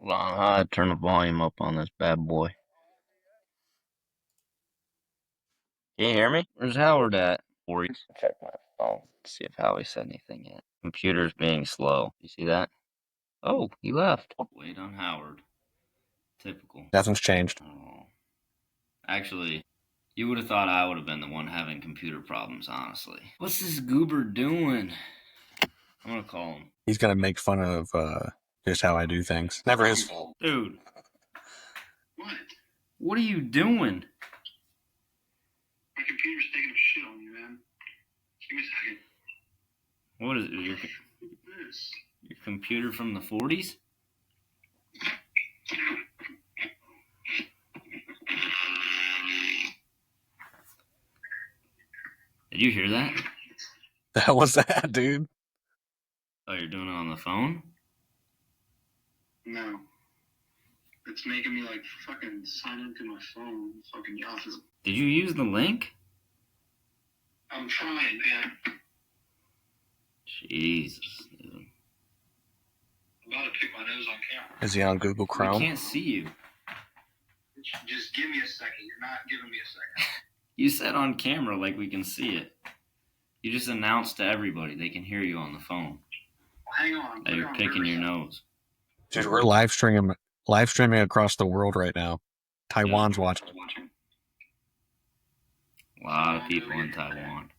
Hold on, I had to turn the volume up on this bad boy. Can you hear me? Where's Howard at? Check my phone, see if Howie said anything yet. Computer's being slow. You see that? Oh, he left. Wait on Howard. Typical. Nothing's changed. Oh. Actually, you would have thought I would have been the one having computer problems, honestly. What's this goober doing? I'm gonna call him. He's gonna make fun of just how I do things. Never his fault. Dude. What? What are you doing? My computer's taking a shit on you, man. Give me a second. What is it? Your computer from the 40s? Did you hear that? The hell was that, dude? Oh, you're doing it on the phone? No. It's making me like fucking sign into my phone. Fucking Yahoo. Did you use the link? I'm trying, man. Jesus, dude. I'm about to pick my nose on camera. Is he on Google Chrome? I can't see you. Just give me a second. You're not giving me a second. You said on camera like we can see it. You just announced to everybody they can hear you on the phone. Well, hang on. That you're picking your nose. Dude, we're live streaming across the world right now. Taiwan's watching. A lot of people in Taiwan.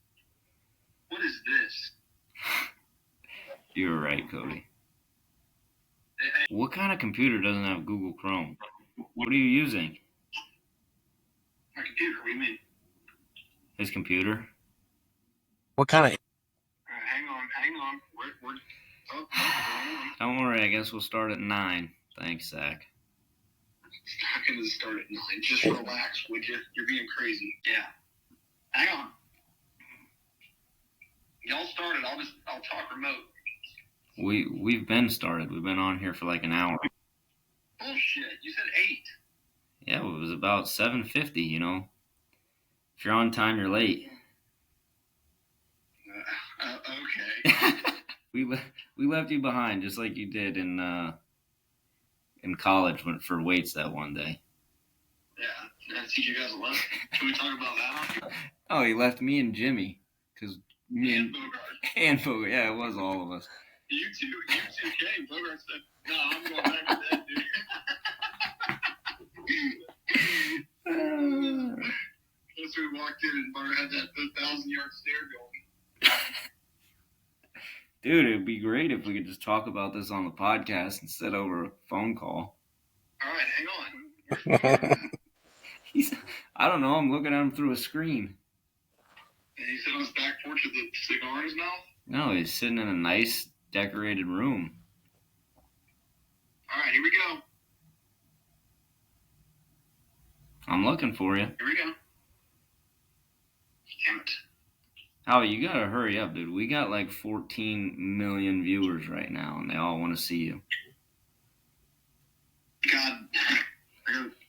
What is this? You were right, Cody. What kind of computer doesn't have Google Chrome? What are you using? My computer, what do you mean? His computer? What kind of... Hang on. Don't worry, I guess we'll start at 9. Thanks, Zach. It's not going to start at 9. Just relax, would you? You're being crazy. Yeah. Hang on. Y'all started. I'll talk remote. We've been started. We've been on here for like an hour. Bullshit. You said 8. Yeah, it was about 7:50, you know. If you're on time, you're late. Okay. We left you behind just like you did in college for weights that one day. Yeah, I teach you guys a lesson. Can we talk about that? Oh, he left me and Jimmy because me and Bogart. And Bogart, yeah, it was all of us. You two came. Bogart said, "No, I'm going back to bed, dude." Once we walked in and Bogart had that 1,000-yard stare going. Dude, it'd be great if we could just talk about this on the podcast instead over a phone call. All right, hang on. I don't know, I'm looking at him through a screen. And he sit on his back porch with a cigar in his mouth? No, he's sitting in a nice, decorated room. All right, here we go. I'm looking for you. Here we go. Damn it. Howie, you gotta hurry up, dude. We got like 14 million viewers right now, and they all want to see you. God,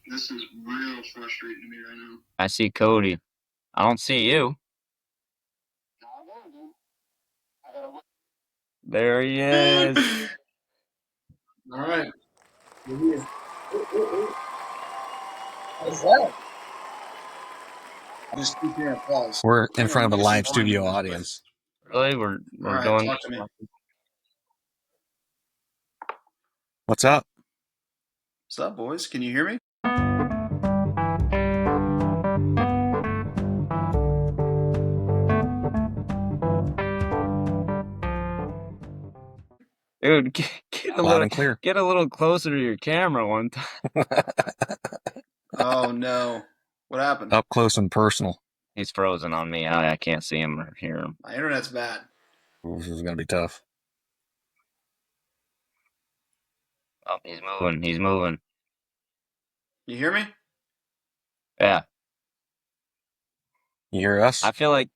this is real frustrating to me right now. I see Cody. I don't see you. There he is. All right. What's that? Just keep hearing applause. We're in front of a live studio audience. Really? We're right, doing... Talk to me. What's up? What's up, boys? Can you hear me? Dude, get a little closer to your camera one time. Oh, no. What happened? Up close and personal. He's frozen on me. I can't see him or hear him. My internet's bad. This is going to be tough. Oh, he's moving. You hear me? Yeah. You hear us? I feel like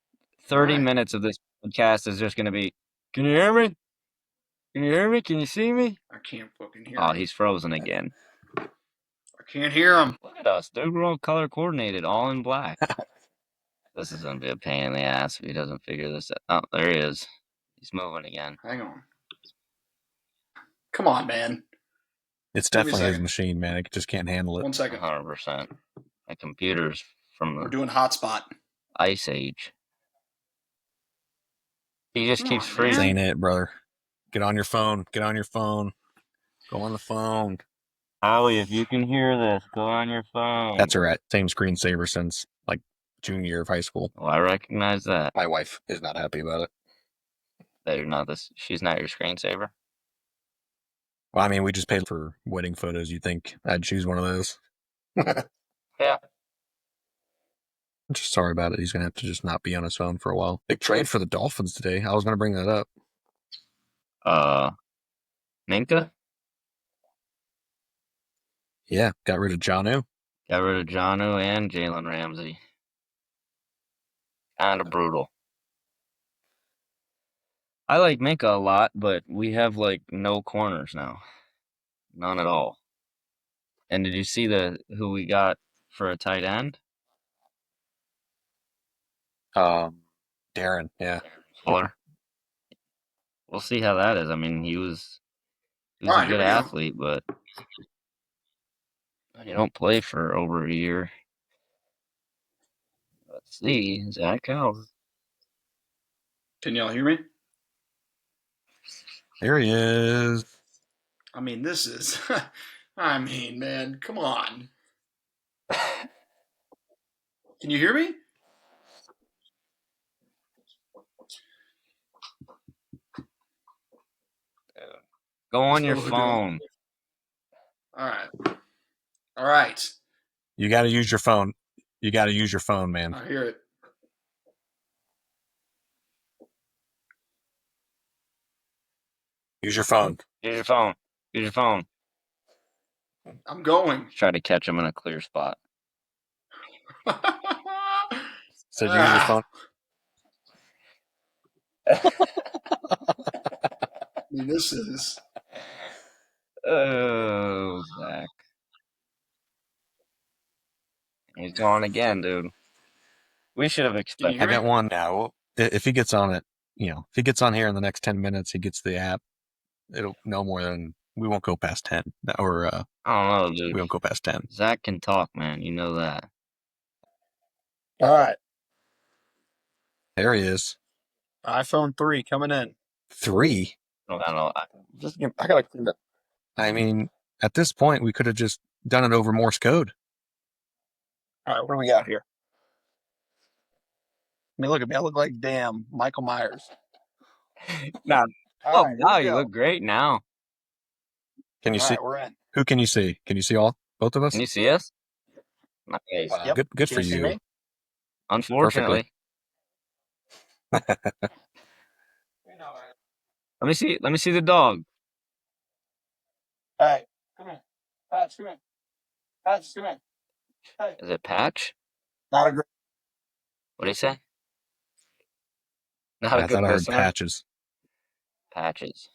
30 minutes of this podcast is just going to be, can you hear me? Can you hear me? Can you see me? I can't fucking hear him. Oh, him. He's frozen again. I can't hear him. Look at us, dude. We're all color coordinated, all in black. This is going to be a pain in the ass if he doesn't figure this out. Oh, there he is. He's moving again. Hang on. Come on, man. It's Give me a definitely his second. machine, man. It just can't handle it. 1 second. 100%. My computer's from We're the doing hotspot. Ice Age. He just Come keeps on, man. This freezing. ain't it, brother. Get on your phone. Get on your phone. Go on the phone. Howie, if you can hear this, go on your phone. That's her same screensaver since like junior year of high school. Well, I recognize that. My wife is not happy about it. That you're not this. She's not your screensaver. Well, I mean, we just paid for wedding photos. You'd think I'd choose one of those. Yeah. I'm just sorry about it. He's going to have to just not be on his phone for a while. Big trade for the Dolphins today. I was going to bring that up. Minka? Yeah, got rid of Jonnu. Got rid of Jonnu and Jalen Ramsey. Kind of brutal. I like Minka a lot, but we have like no corners now. None at all. And did you see who we got for a tight end? Darren, yeah. Fuller. We'll see how that is. I mean, he was All a right, good here we go. athlete, but you don't play for over a year. Let's see, Zach Howard. Can y'all hear me? There he is. I mean, this is. I mean, man, come on. Can you hear me? Go on your What we're doing. phone. All right. All right. You got to use your phone. You got to use your phone, man. I hear it. Use your phone. Use your phone. Use your phone. I'm going. Try to catch him in a clear spot. Said you use your phone. I mean, this is. Oh, Zach. He's gone again, dude. We should have Can you expected. hear I got me? one now. If he gets on it, if he gets on here in the next 10 minutes, he gets the app. It'll no more than, we won't go past 10. Or I don't know, dude. we won't go past 10. Zach can talk, man. You know that. All right. There he is. iPhone 3 coming in. 3? I don't know. I got to clean that. I mean, at this point, we could have just done it over Morse code. All right, what do we got here? I mean, look at me. I look like damn Michael Myers. Now, All right, now here we you go. look great now. Can you All see? right, we're in. Who can you see? Can you see both of us? Can you see us? Nice. Wow, Yep. good Can for you see you. me? Unfortunately. Let me see the dog. Hey, come here. Patch, come here. Patch, come here. Hey. Is it Patch? Not a great. What did he say? Not a I good thought I heard listener. patches. Patches.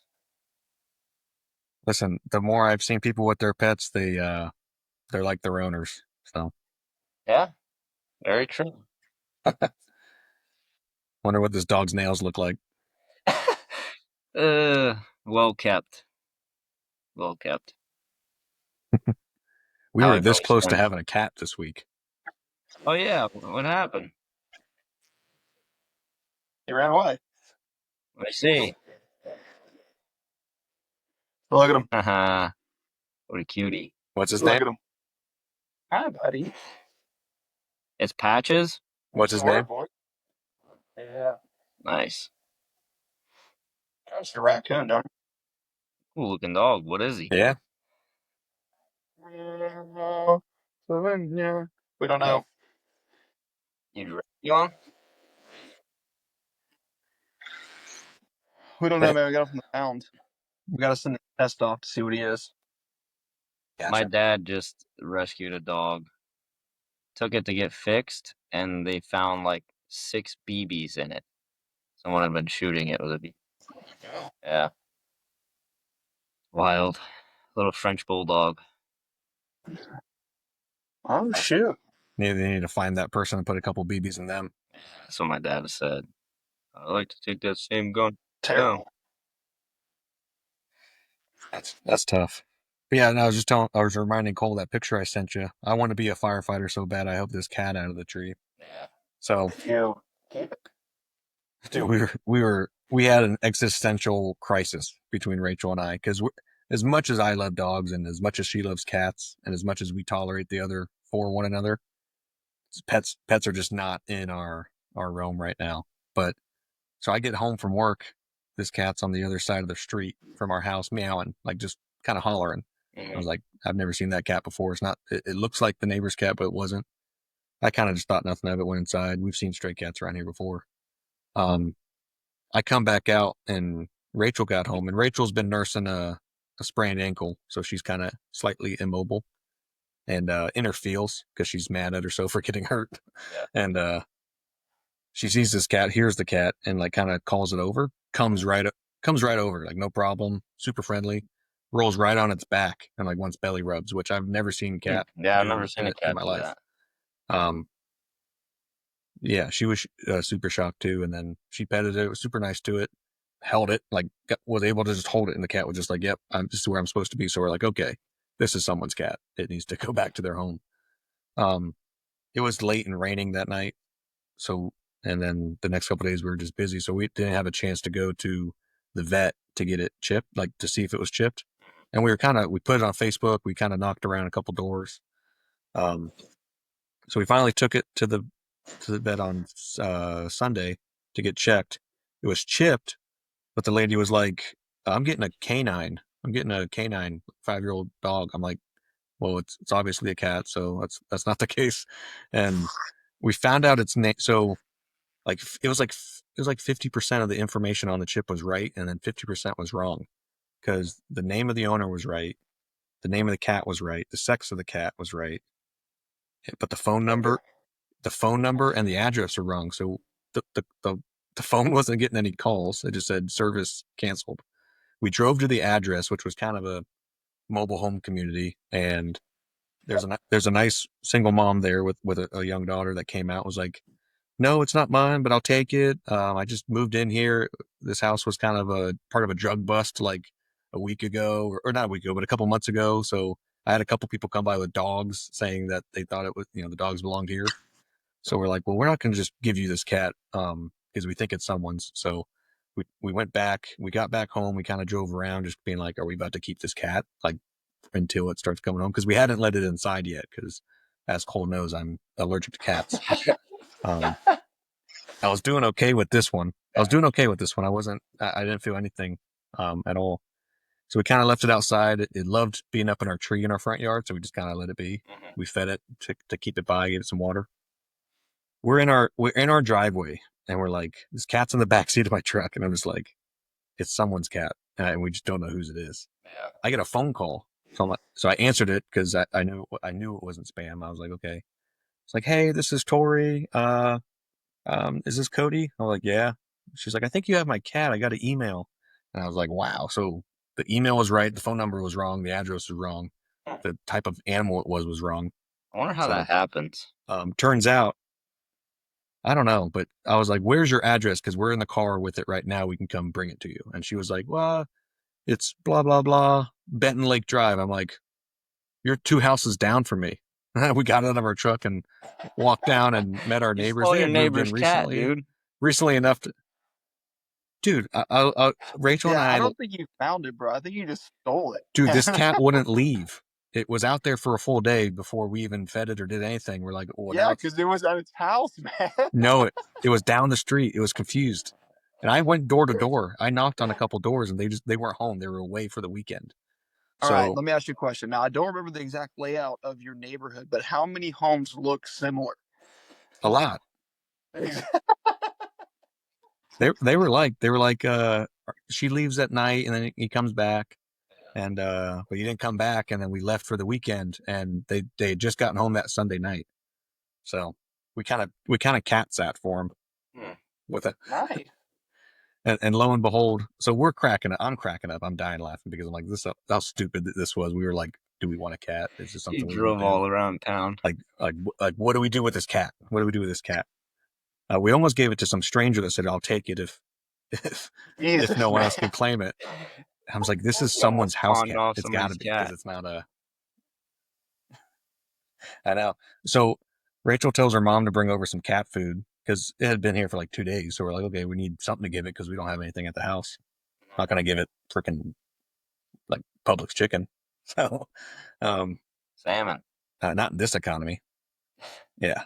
Listen, the more I've seen people with their pets, they're like their owners. So Yeah, very true. wonder what this dog's nails look like. Well kept. Well kept. We How were I this both close to spent- having a cat this week. Oh yeah, what happened? He ran away. Let me see. Look at him. Haha. What a cutie. What's his Look name? at him. Hi, buddy. It's Patches? What's his name? Boy. Yeah. Nice. That's a raccoon, don't Cool looking dog. What is he? Yeah. We don't know. You on? We don't know. Maybe we got him from the pound. We got to send the test off to see what he is. Gotcha. My dad just rescued a dog. Took it to get fixed, and they found like 6 BBs in it. Someone had been shooting it with a BB. Yeah. Wild. Little French bulldog. Oh, shoot. They need to find that person and put a couple BBs in them. That's what my dad said. I like to take that same gun. Terrible. That's tough. But yeah, and I was reminding Cole that picture I sent you. I want to be a firefighter so bad. I hope this cat out of the tree. Yeah. So, You keep it. dude, we had an existential crisis between Rachel and I because as much as I love dogs and as much as she loves cats and as much as we tolerate the other for one another, pets are just not in our realm right now. But so I get home from work, this cat's on the other side of the street from our house, meowing, like just kind of hollering. I was like, I've never seen that cat before. It's not. It looks like the neighbor's cat, but it wasn't. I kind of just thought nothing of it. Went inside. We've seen stray cats around here before. I come back out and Rachel got home, and Rachel's been nursing a sprained ankle, so she's kind of slightly immobile and in her feels because she's mad at herself for getting hurt. Yeah. And she sees this cat, hears the cat, and like kind of calls it over. Comes right over, like no problem, super friendly. Rolls right on its back and like wants belly rubs, which I've never seen cat. Yeah, I've never seen a cat in my do life. that. Yeah, she was super shocked too, and then she petted it. Was super nice to it, held it, like was able to just hold it, and the cat was just like, "Yep, I'm just where I'm supposed to be." So we're like, "Okay, this is someone's cat. It needs to go back to their home." It was late and raining that night, so and then the next couple of days we were just busy, so we didn't have a chance to go to the vet to get it chipped, like to see if it was chipped. And we put it on Facebook. We kind of knocked around a couple doors. So we finally took it to the vet on Sunday to get checked. It was chipped, but the lady was like, I'm getting a canine. I'm getting a canine 5-year-old dog. I'm like, well, it's obviously a cat, so that's not the case. And we found out its name. So like it was like 50% of the information on the chip was right, and then 50% was wrong, because the name of the owner was right, the name of the cat was right, the sex of the cat was right, but the phone number and the address are wrong. So the phone wasn't getting any calls. It just said service canceled. We drove to the address, which was kind of a mobile home community, and there's a nice single mom there with a young daughter that came out, was like, no, it's not mine, but I'll take it. I just moved in here. This house was kind of a part of a drug bust like a week ago, or not a week ago, but a couple months ago. So I had a couple people come by with dogs saying that they thought it was, the dogs belonged here. So we're like, well, we're not going to just give you this cat because we think it's someone's. So we went back. We got back home. We kind of drove around just being like, are we about to keep this cat like until it starts coming home? Because we hadn't let it inside yet, because as Cole knows, I'm allergic to cats. I was doing okay with this one. I didn't feel anything at all. So we kind of left it outside. It loved being up in our tree in our front yard, so we just kind of let it be. We fed it to keep it by, gave it some water. We're in our driveway, and we're like, this cat's in the back seat of my truck, and I'm just like, it's someone's cat, and we just don't know whose it is. Yeah. I get a phone call, so I answered it because I knew it wasn't spam. I was like, okay. It's like, hey, this is Tori. Is this Cody? I was like, yeah. She's like, I think you have my cat. I got an email. And I was like, wow. So the email was right. The phone number was wrong. The address was wrong. The type of animal it was wrong. I wonder how that happens. Turns out, I don't know, but I was like, where's your address? Because we're in the car with it right now. We can come bring it to you. And she was like, well, it's blah, blah, blah, Benton Lake Drive. I'm like, you're 2 houses down from me. We got out of our truck and walked down and met our neighbors. Stole your neighbor's cat, dude. Recently enough to, dude. Rachel and I don't think you found it, bro. I think you just stole it. Dude, this cat wouldn't leave. It was out there for a full day before we even fed it or did anything. We're like, well, yeah, because it was at its house, man. No, it was down the street. It was confused. And I went door to door. I knocked on a couple doors, and they weren't home. They were away for the weekend. All right, let me ask you a question. Now, I don't remember the exact layout of your neighborhood, but how many homes look similar? A lot. They were like, she leaves at night and then he comes back, and but he didn't come back, and then we left for the weekend, and they had just gotten home that Sunday night. So we kind of cat sat for him with it. Nice. And lo and behold, so we're cracking up. I'm cracking up. I'm dying laughing because I'm like, this how stupid this was. We were like, do we want a cat? Is this something you drove all around town? Like, what do we do with this cat? What do we do with this cat? We almost gave it to some stranger that said, I'll take it if no one else can claim it. I was like, this is someone's house Pawned cat. off It's got to somebody's be cat. because it's not a. I know. So Rachel tells her mom to bring over some cat food because it had been here for like 2 days. So we're like, okay, we need something to give it because we don't have anything at the house. Not going to give it freaking like Publix chicken. So, Salmon. not in this economy. Yeah.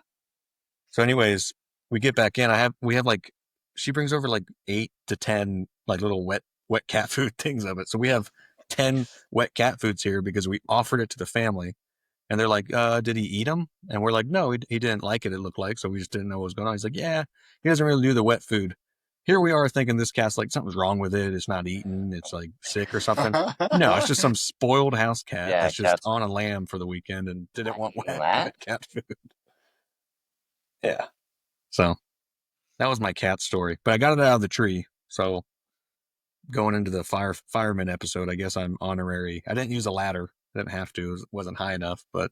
So anyways, we get back in. We have like, she brings over like 8 to 10 like little wet cat food things of it. So we have 10 wet cat foods here because we offered it to the family. And they're like, did he eat them? And we're like, no, he didn't like it, it looked like. So we just didn't know what was going on. He's like, yeah, he doesn't really do the wet food. Here we are thinking this cat's like, something's wrong with it. It's not eating. It's like sick or something. No, it's just some spoiled house cat Yeah, that's just cats. on a lamb for the weekend and didn't want wet cat food. Yeah. So that was my cat story. But I got it out of the tree. So going into the fireman episode, I guess I'm honorary. I didn't use a ladder. I didn't have to. It wasn't high enough, but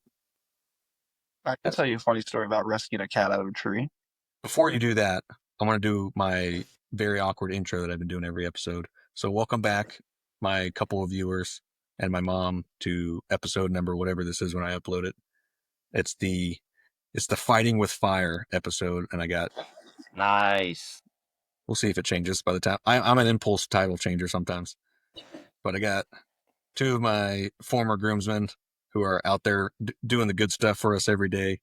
I can tell you a funny story about rescuing a cat out of a tree. before you do that, I want to do my very awkward intro that I've been doing every episode. So welcome back, my couple of viewers and my mom, to episode number whatever this is when I upload it. It's the Fighting with Fire episode, and I got Nice. We'll see if it changes by the time. I'm an impulse title changer sometimes, but I got 2 of my former groomsmen who are out there doing the good stuff for us every day.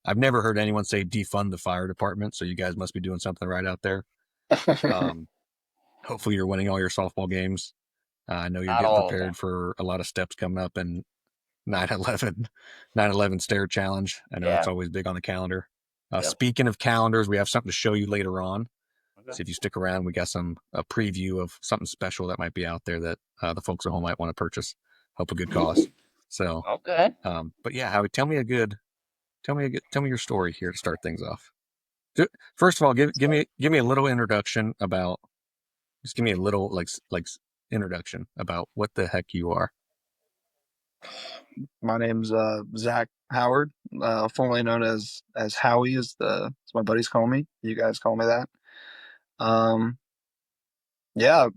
I've never heard anyone say defund the fire department, so you guys must be doing something right out there. Hopefully you're winning all your softball games. I know you're getting prepared for a lot of steps coming up in 9/11 Stare Challenge. I know that's always big on the calendar. Speaking of calendars, we have something to show you later on. Okay. So if you stick around, we got a preview of something special that might be out there that the folks at home might want to purchase. Help a good cause. So okay. But yeah, Howie, tell me your story here to start things off. First of all, give me a little introduction about. Just give me a little like introduction about what the heck you are. My name's Zach Howard, formerly known as Howie, as my buddies call me. You guys call me that. Yeah,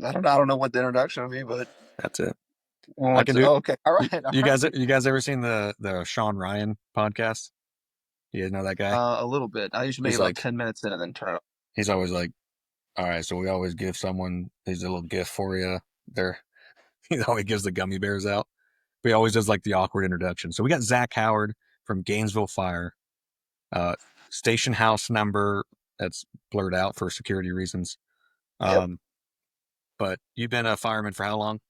I don't know what the introduction would be, but that's it. I can do. Okay, all right. You guys ever seen the Sean Ryan podcast? You guys know that guy? A little bit. I usually make like 10 minutes in and then turn it. He's always like, all right, so we always give someone these little gift for you. He always gives the gummy bears out. But he always does like the awkward introduction. So we got Zach Howard from Gainesville Fire, station house number that's blurred out for security reasons. Yep. But you've been a fireman for how long?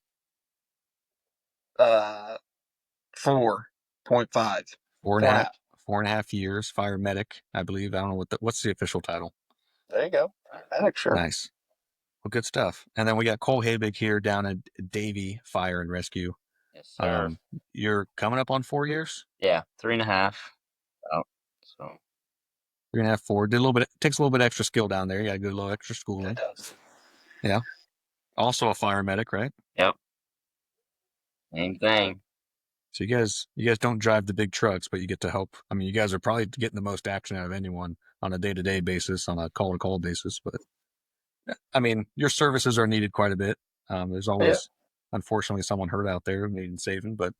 4.5. 4.5 years. Fire medic, I believe. I don't know what's the official title. There you go. Medic, sure. Nice. Well, good stuff. And then we got Cole Habig here down at Davie Fire and Rescue. Yes, sir. You're coming up on 4 years? Yeah, 3.5. Oh, so 3.5, 4. Takes a little bit extra skill down there. You got to do a little extra schooling. It does. Yeah. Also a fire medic, right? Yep. Same thing. So you guys don't drive the big trucks, but you get to help. I mean, you guys are probably getting the most action out of anyone on a day-to-day basis, on a call-to-call basis. But I mean, your services are needed quite a bit. There's always, unfortunately, someone hurt out there needing saving. But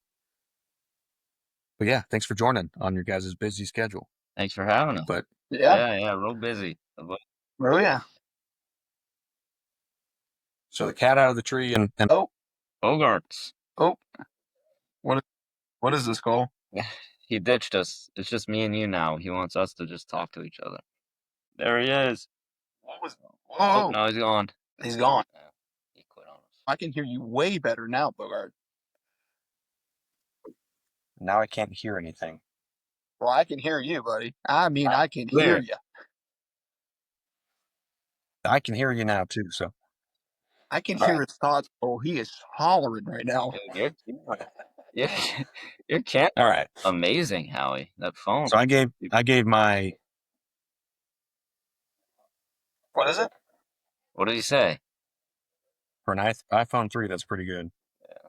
yeah, thanks for joining on your guys' busy schedule. Thanks for having us. But yeah, real busy. Oh yeah. So the cat out of the tree and Bogarts. Oh, what is this call? He ditched us. It's just me and you now. He wants us to just talk to each other. There he is. Oh, no, he's gone. He's gone. Yeah, he quit on us. I can hear you way better now, Bogart. Now I can't hear anything. Well, I can hear you, buddy. I mean, I can hear you. I can hear you now too. So I can hear his thoughts. Oh, he is hollering right now. Your cat. All right. Amazing, Howie. That phone. So I gave my. What is it? What did he say? For an iPhone 3, that's pretty good. Yeah.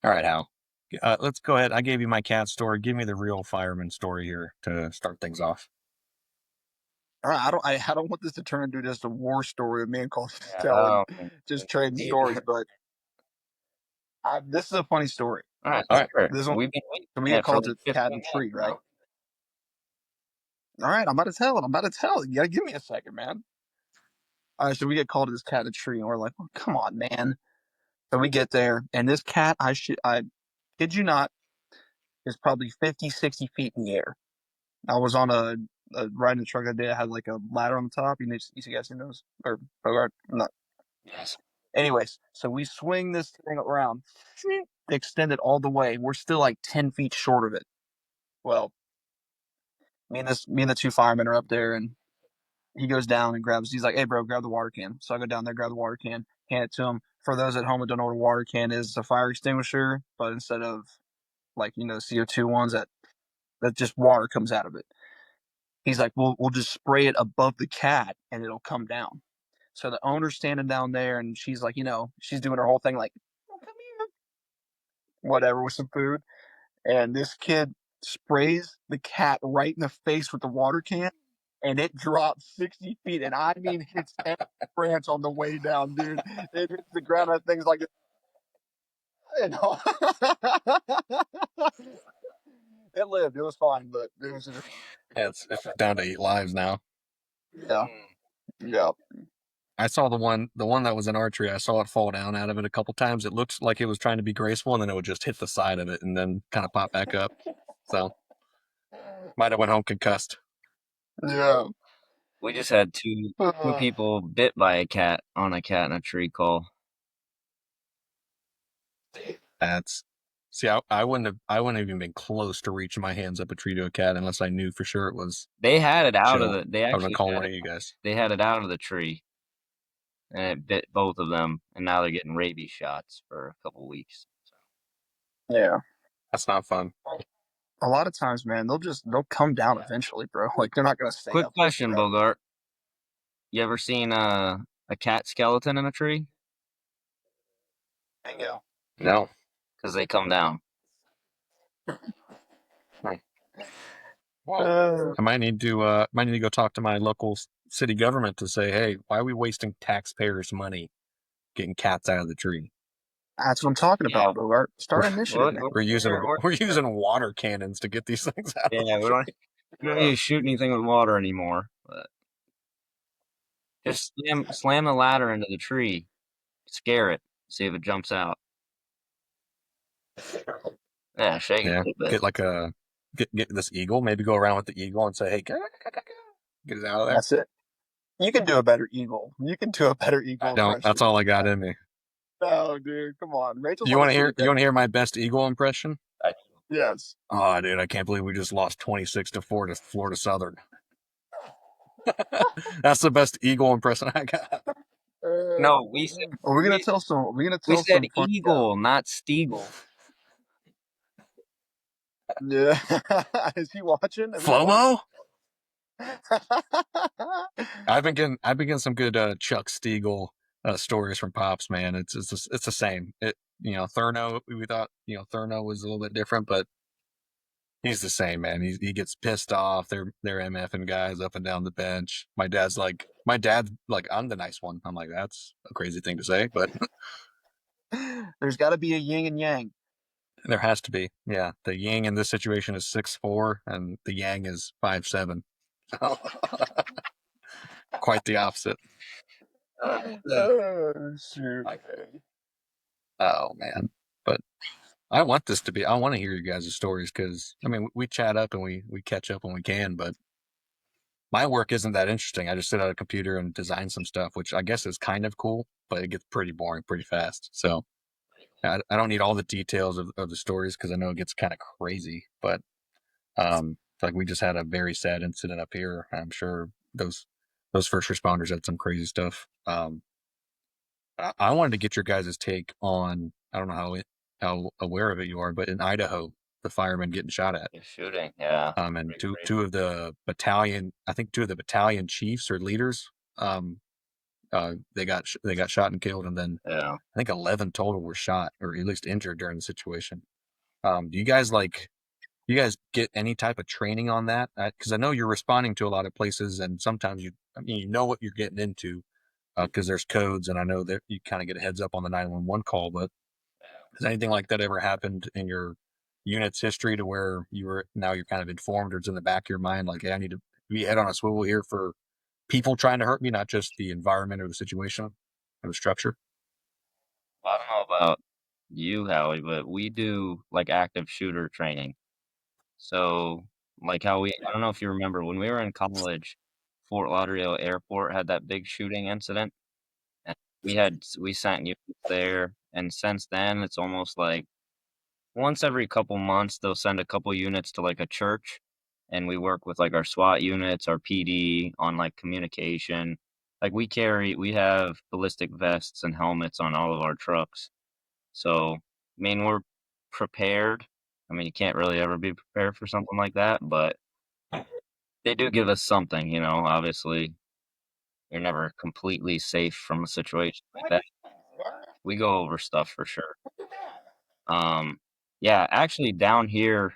All right, Hal. Let's go ahead. I gave you my cat story. Give me the real fireman story here to start things off. I don't want this to turn into just a war story of me and Cole Yeah, telling, oh, just trading stories. But this is a funny story. All right, All right. sure. This one, We've been waiting so we for get it for called like to cat 15 in a tree, minutes right? now. All right, I'm about to tell it. I'm about to tell it. You gotta give me a second, man. All right, so we get called to this cat in a tree, and we're like, oh, come on, man. So we get there, and this cat, I kid you not, is probably 50, 60 feet in the air. I was on a riding a truck that day. I had like a ladder on the top. You guys seen those? Or Bogart? Not. Yes. Anyways, so we swing this thing around, extend it all the way. We're still like 10 feet short of it. Well, me and the two firemen are up there, and he goes down and grabs. He's like, "Hey, bro, grab the water can." So I go down there, grab the water can, hand it to him. For those at home that don't know what a water can is, it's a fire extinguisher, but instead of like CO2 ones that just water comes out of it. He's like, we'll just spray it above the cat and it'll come down. So the owner's standing down there and she's like, she's doing her whole thing like, oh, come here, whatever, with some food. And this kid sprays the cat right in the face with the water can and it drops 60 feet. And I mean, hits every branch on the way down, dude. It hits the ground and things like, you know. It lived. It was fine, but it was just, Yeah, it's down to 8 lives now. yeah. Yeah. I saw the one that was in archery. I saw it fall down out of it a couple times. It looked like it was trying to be graceful, and then it would just hit the side of it and then kind of pop back up. So might have went home concussed. Yeah. We just had two people bit by a cat on a cat in a tree call. See, I wouldn't have even been close to reaching my hands up a tree to a cat unless I knew for sure it was They had it out of chill. the. They I would have actually called had one it. of you guys. They had it out of the tree, and it bit both of them. And now they're getting rabies shots for a couple weeks. Yeah. That's not fun. A lot of times, man, they'll come down eventually, bro. Like they're not gonna stay Quick up. question, forever. Bogart. You ever seen a cat skeleton in a tree? Bingo. No. Because they come down. I might need to go talk to my local city government to say, hey, why are we wasting taxpayers' money getting cats out of the tree? That's what I'm talking about, Bogart. Start an initiative, man. We're using water cannons to get these things out. Yeah, we don't need to shoot anything with water anymore. But just slam the ladder into the tree, scare it, see if it jumps out. Yeah, shake it a little bit. Get like get this eagle. Maybe go around with the eagle and say, hey, get it out of there. That's it. You can do a better eagle. You can do a better eagle. I don't. That's all I got in me. No, dude, come on. Rachel. You want to hear my best eagle impression? Yes. Oh, dude, I can't believe we just lost 26-4 to Florida Southern. That's the best eagle impression I got. No, we said. We're gonna tell some. We said eagle, not Steagle. Yeah. Is he watching? Flomo? I've been getting some good Chuck Steagle stories from Pops, man. It's the same. Thurno, we thought Thurno was a little bit different, but he's the same, man. He gets pissed off. They're MFing guys up and down the bench. My dad's like, I'm the nice one. I'm like, that's a crazy thing to say, but there's got to be a yin and yang. There has to be. Yeah, the yin in this situation is 6'4", and the yang is 5'7". Quite the opposite. Shoot. Oh man, but I want to hear you guys' stories because we chat up and we catch up when we can, but my work isn't that interesting. I just sit at a computer and design some stuff, which I guess is kind of cool, but it gets pretty boring pretty fast. So I don't need all the details of the stories because I know it gets kind of crazy, but like we just had a very sad incident up here. I'm sure those first responders had some crazy stuff. I wanted to get your guys' take on, I don't know how aware of it you are, but in Idaho, the firemen getting shot at. Shooting, yeah. And two of the battalion chiefs or leaders, they got shot and killed, and then I think 11 total were shot or at least injured during the situation. Do you guys you guys get any type of training on that? Because I know you're responding to a lot of places, and sometimes you know what you're getting into because there's codes, and I know that you kind of get a heads up on the 911 call. But has anything like that ever happened in your unit's history to where you're kind of informed, or it's in the back of your mind, like, hey, I need to be head on a swivel here for people trying to hurt me, not just the environment or the situation or the structure? I don't know about you, Howie, but we do like active shooter training. So, like how I don't know if you remember when we were in college, Fort Lauderdale Airport had that big shooting incident, and we sent units there, and since then it's almost like once every couple months they'll send a couple units to like a church, and we work with like our SWAT units, our PD on like communication. Like we have ballistic vests and helmets on all of our trucks. So, I mean, we're prepared. I mean, you can't really ever be prepared for something like that, but they do give us something, obviously. You're never completely safe from a situation like that. We go over stuff for sure. Yeah, actually down here,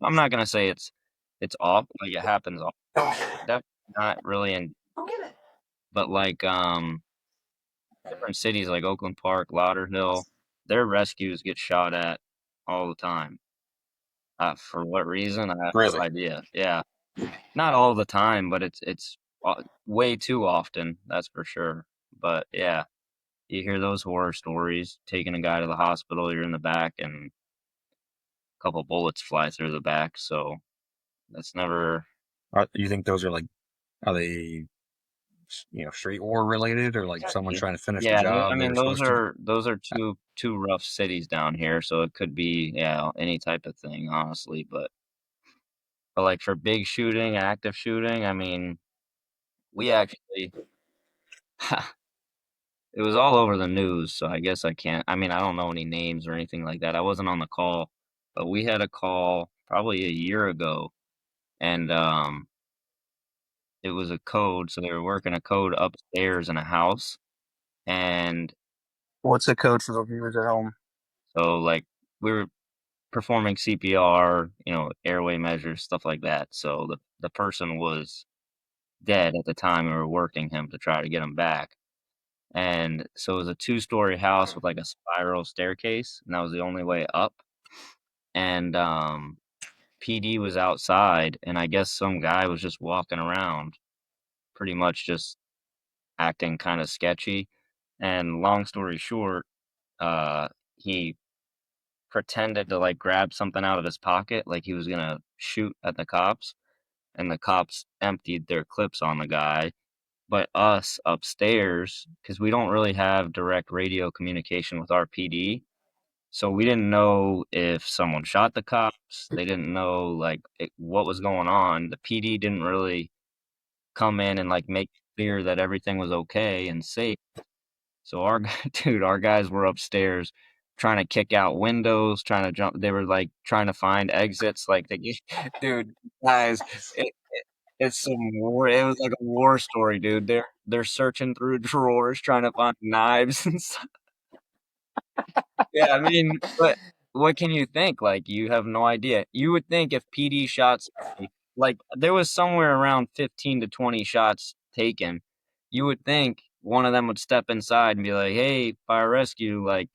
I'm not gonna say it's off, like it happens off. Definitely not really in, but like different cities like Oakland Park, Lauderhill, their rescues get shot at all the time. For what reason? I have no Really? idea. Yeah, not all the time, but it's way too often. That's for sure. But yeah, you hear those horror stories. Taking a guy to the hospital, you're in the back, and a couple bullets fly through the back. So that's never. You think those are they street war related, or like someone trying to finish a Yeah, I job they mean were supposed to? those are two rough cities down here, so it could be any type of thing, honestly. But like for big shooting, active shooting, I mean, we actually it was all over the news, so I guess I can't. I mean, I don't know any names or anything like that. I wasn't on the call, but we had a call probably a year ago, and it was a code. So they were working a code upstairs in a house, and What's the code for the viewers at home? so like we were performing CPR, airway measures, stuff like that. So the person was dead at the time, and we were working him to try to get him back. And so it was a two-story house with like a spiral staircase, and that was the only way up. And PD was outside, and I guess some guy was just walking around, pretty much just acting kind of sketchy. And long story short, he pretended to like grab something out of his pocket, like he was gonna shoot at the cops, and the cops emptied their clips on the guy. But us upstairs, because we don't really have direct radio communication with our PD, so we didn't know if someone shot the cops. They didn't know like what was going on. The PD didn't really come in and like make clear that everything was okay and safe. So our guys were upstairs trying to kick out windows, trying to jump. They were like trying to find exits. Like dude, guys, it's it was like a war story, dude. They're searching through drawers trying to find knives and stuff. Yeah, I mean, but what can you think? Like, you have no idea. You would think if PD shots, like, there was somewhere around 15 to 20 shots taken, you would think one of them would step inside and be like, hey, fire rescue, like,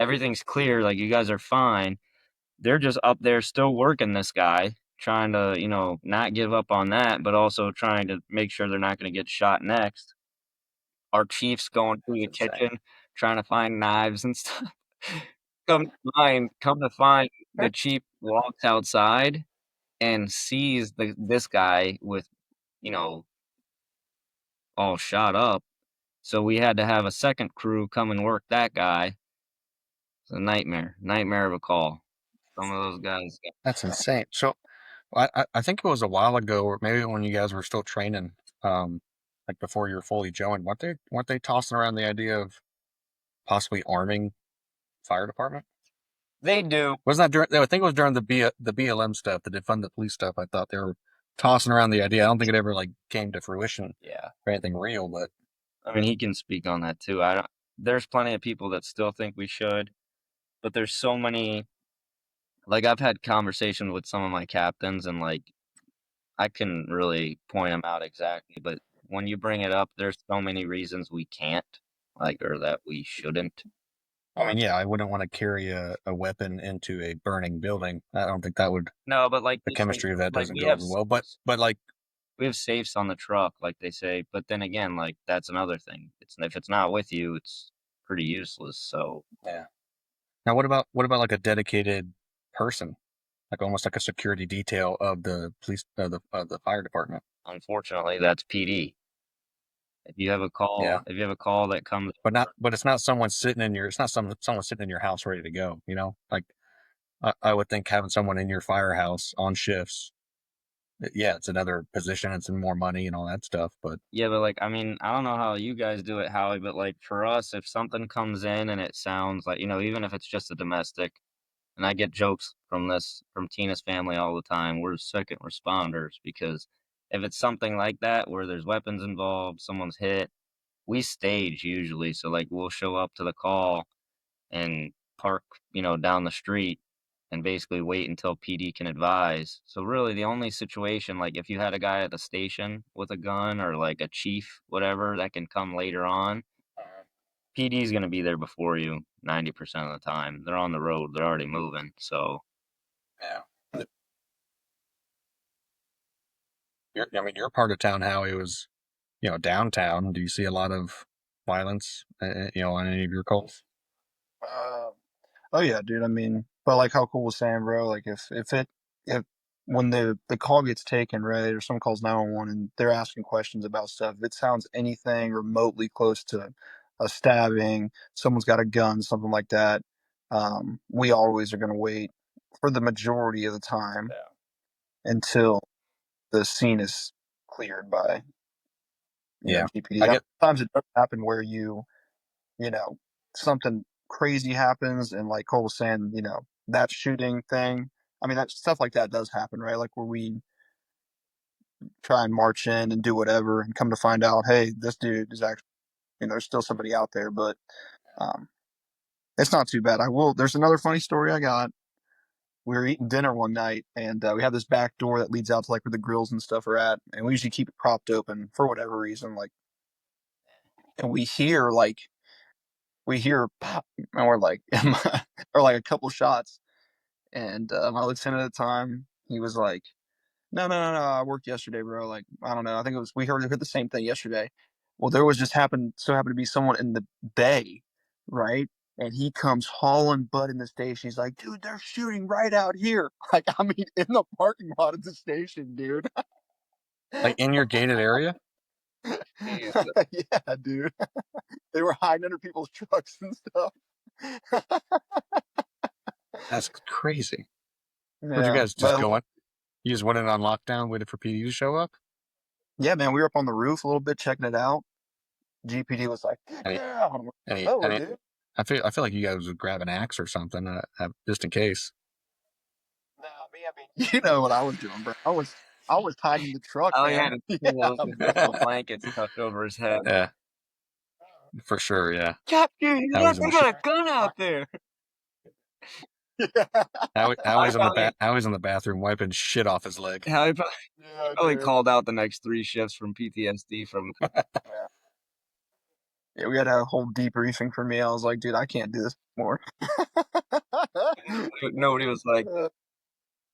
everything's clear, like, you guys are fine. They're just up there still working this guy, trying to, not give up on that, but also trying to make sure they're not going to get shot next. Our chief's going through the kitchen, trying to find knives and stuff. Come to find, the chief walks outside and sees this guy with, you know, all shot up. So we had to have a second crew come and work that guy. It's a nightmare of a call. Some of those guys. That's insane. So I think it was a while ago, or maybe when you guys were still training, like before you were fully joined, weren't they tossing around the idea of possibly arming fire department? They do. Wasn't that during? I think it was during the BLM stuff, the defund the police stuff. I thought they were tossing around the idea. I don't think it ever like came to fruition Yeah. or anything real, but I mean, he can speak on that too. There's plenty of people that still think we should, but there's so many Like, I've had conversations with some of my captains, and, like, I can really point them out exactly, but when you bring it up, there's so many reasons we can't, like, or that we shouldn't. I mean, yeah, I wouldn't want to carry a weapon into a burning building. I don't think that would. No, but, like, The chemistry of that like, doesn't we go have over well. But like, we have safes on the truck, like they say, but then again, like, that's another thing. If it's not with you, it's pretty useless, so yeah. Now, what about like a dedicated person, like almost like a security detail of the police, of the fire department? unfortunately, that's PD. If you have a Yeah. call that comes, But it's not someone sitting in your. It's not someone sitting in your house ready to go. You know, like I would think having someone in your firehouse on shifts. Yeah, it's another position. It's more money and all that stuff. But yeah, but, like, I mean, I don't know how you guys do it, Howie, but, like, for us, if something comes in and it sounds like, even if it's just a domestic, and I get jokes from Tina's family all the time, we're second responders, because if it's something like that where there's weapons involved, someone's hit, we stage usually. So, like, we'll show up to the call and park, down the street, and basically wait until PD can advise. So really the only situation, like if you had a guy at the station with a gun, or like a chief, whatever, that can come later on, PD is going to be there before you 90% of the time. They're on the road. They're already moving. So yeah, your part of town, Howie, was downtown. Do you see a lot of violence, on any of your calls? Oh yeah, dude. I mean, but like how cool was Sam, bro? Like if when the call gets taken, right, or someone calls 911 and they're asking questions about stuff, if it sounds anything remotely close to a stabbing, someone's got a gun, something like that, we always are going to wait for the majority of the time until the scene is cleared by Yeah, GPD. I get. Sometimes it does happen where you know, something crazy happens, and like Cole was saying, that shooting thing. I mean, that stuff like that does happen, right? Like where we try and march in and do whatever, and come to find out, hey, this dude is actually, there's still somebody out there, but um, it's not too bad. There's another funny story I got. We were eating dinner one night, and we have this back door that leads out to like where the grills and stuff are at, and we usually keep it propped open for whatever reason, like, and we hear pop, and we're like, or like a couple shots. And my lieutenant at the time, he was like, "No, no, no, no. I worked yesterday, bro. Like, I don't know. I think we heard the same thing yesterday." Well, there was just happened to be someone in the bay, right? And he comes hauling butt in the station. He's like, "Dude, they're shooting right out here." Like, I mean, in the parking lot of the station, dude. Like in your gated area? Yeah, dude. They were hiding under people's trucks and stuff. That's crazy. Where'd you Yeah, guys just but go in? You just went in on lockdown, waited for PD to show up? yeah, man, we were up on the roof a little bit checking it out. GPD was like, Any, "Yeah." any, Oh, any, dude. I feel like you guys would grab an axe or something, just in case. No, me, I mean, you know what I was doing, bro. I was hiding in the truck, Howie had man. his Yeah, pillows and a bro. couple of blankets tucked over his head. Yeah, for sure. Yeah. Captain, Howie's in they the got a gun out there. Yeah. Howie's in the bathroom wiping shit off his leg. Howie Yeah, probably dude. called out the next 3 shifts from PTSD from. Yeah, we had a whole debriefing for me. I was like, dude, I can't do this anymore. Nobody was like,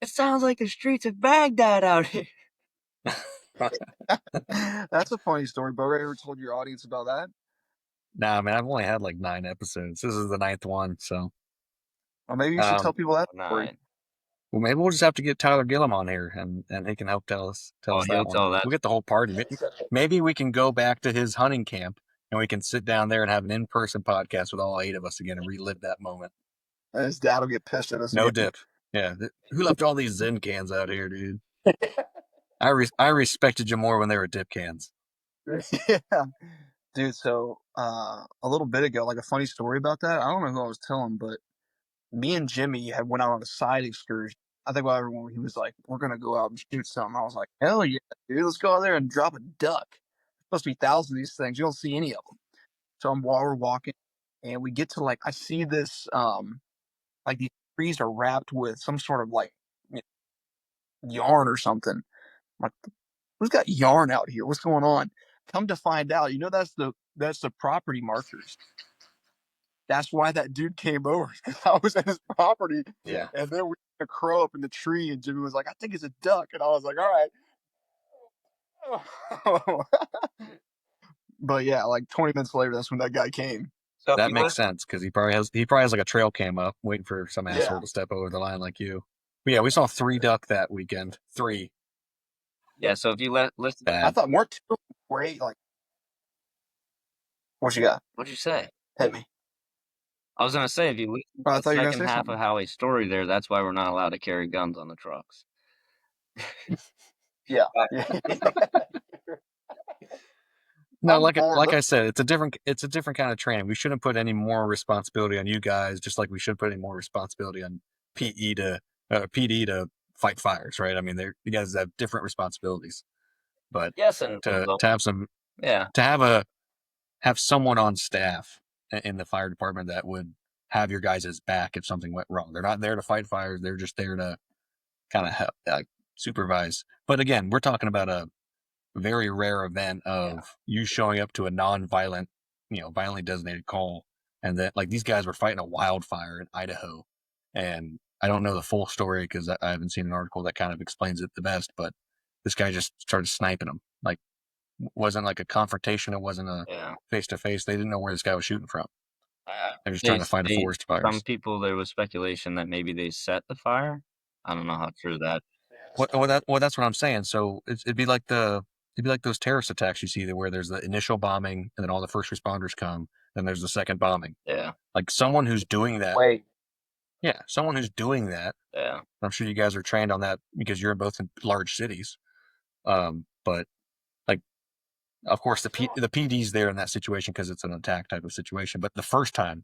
"It sounds like the streets of Baghdad out here." That's a funny story, Bo. I ever told your audience about that? Nah, man, I've only had like 9 episodes. This is the 9th one, so. Well, maybe you should tell people that story. 9. Well, maybe we'll just have to get Tyler Gillum on here, and he can help tell us Oh, he'll that one. tell that. We'll get the whole party. Maybe we can go back to his hunting camp, and we can sit down there and have an in-person podcast with all 8 of us again and relive that moment. And his dad will get pissed at us. No again. dip. Yeah. Who left all these Zen cans out here, dude? I respected you more when they were dip cans. Yeah. Dude, so a little bit ago, like a funny story about that. I don't know who I was telling, but me and Jimmy had went out on a side excursion. I think everyone he was like, "We're gonna go out and shoot something." I was like, "Hell yeah, dude! Let's go out there and drop a duck." There's supposed to be thousands of these things. You don't see any of them. So while we're walking, and we get to like I see this like these trees are wrapped with some sort of like yarn or something. I'm like, who's got yarn out here? What's going on? Come to find out, that's the property markers. That's why that dude came over. I was at his property, Yeah. and then we had a crow up in the tree, and Jimmy was like, "I think it's a duck," and I was like, "All right." But yeah, like 20 minutes later, that's when that guy came. So That makes sense because he probably has like a trail cam up, waiting for some Yeah. asshole to step over the line like you. But yeah, we saw 3 duck that weekend. 3. Yeah, so if you listen, Bad. I thought more 2 great. Like, what you got? what'd you say? Hit me. I was gonna say if you listen to I the thought you were gonna second say half something. of Howie's story there, that's why we're not allowed to carry guns on the trucks. Yeah. No, I'm bored. like I said, it's a different kind of training. We shouldn't put any more responsibility on you guys, just like we should put any more responsibility on PD to fight fires, right? I mean, you guys have different responsibilities, but Yes, and to have some yeah, to have someone on staff in the fire department that would have your guys' back if something went wrong. They're not there to fight fires; they're just there to kind of help, supervise. But again, we're talking about a very rare event of you showing up to a non-violent, violently designated call, and that like these guys were fighting a wildfire in Idaho, and I don't know the full story because I haven't seen an article that kind of explains it the best, but this guy just started sniping them. Like, wasn't like a confrontation. It wasn't a face-to-face. They didn't know where this guy was shooting from. They're just trying to fight a forest fire. Some people, there was speculation that maybe they set the fire. I don't know how true that. That's what I'm saying. So it'd be like those terrorist attacks you see there, where there's the initial bombing and then all the first responders come, then there's the second bombing. Yeah. Like someone who's doing that. Yeah, someone who's doing that. Yeah. I'm sure you guys are trained on that because you're both in large cities. But like, of course, the PD's there in that situation because it's an attack type of situation. But the first time,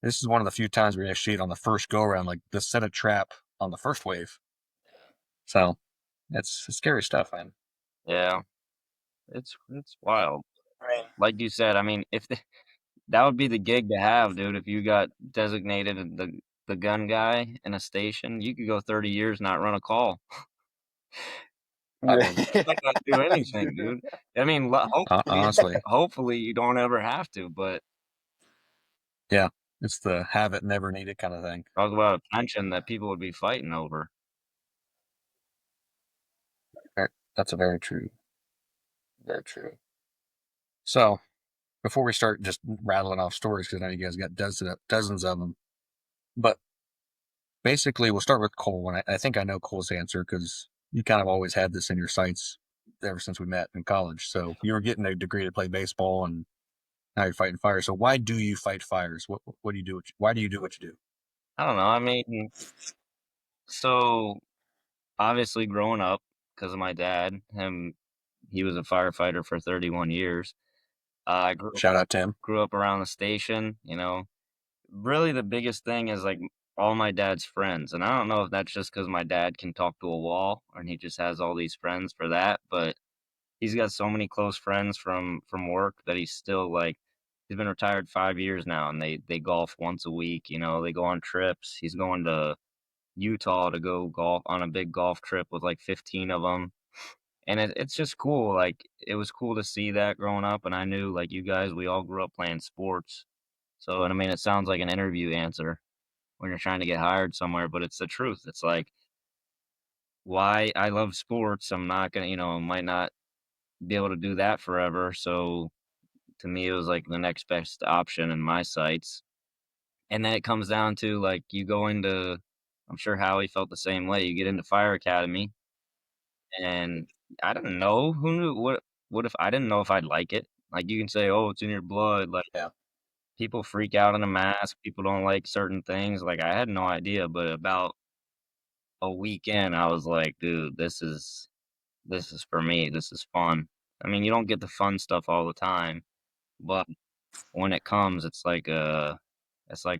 this is one of the few times we actually see it on the first go around, like the set a trap on the first wave. So it's scary stuff, man. Yeah, it's wild. Like you said, I mean, if that would be the gig to have, dude. If you got designated the gun guy in a station, you could go 30 years not run a call. I mean, you might not do anything, dude. I mean, honestly, hopefully you don't ever have to. But yeah, it's the have it, never need it kind of thing. talk about a pension that people would be fighting over. That's a very true. Very true. So, before we start just rattling off stories, because I know you guys got dozens of them, but basically we'll start with Cole, and I think I know Cole's answer because you kind of always had this in your sights ever since we met in college. So you were getting a degree to play baseball, and now you're fighting fires. So why do you fight fires? What do you do? Why do you do what you do? I don't know. I mean, so obviously growing up, because of my dad, he was a firefighter for 31 years. I Shout out to him. Grew up around the station, Really the biggest thing is like all my dad's friends. And I don't know if that's just because my dad can talk to a wall and he just has all these friends for that, but he's got so many close friends from work that he's still like, he's been retired 5 years now, and they golf once a week, they go on trips. He's going to Utah to go golf on a big golf trip with like 15 of them. And it's just cool. Like, it was cool to see that growing up. And I knew, like, you guys, we all grew up playing sports. So, and I mean, it sounds like an interview answer when you're trying to get hired somewhere, but it's the truth. It's like, why I love sports. I'm not going to, might not be able to do that forever. So to me, it was like the next best option in my sights. And then it comes down to like, you go into, I'm sure Howie felt the same way. You get into Fire Academy, and I didn't know. Who knew? What if I didn't know if I'd like it? Like, you can say, oh, it's in your blood. Like, people freak out in a mask. People don't like certain things. Like, I had no idea, but about a weekend, I was like, dude, this is for me. This is fun. I mean, you don't get the fun stuff all the time, but when it comes, it's like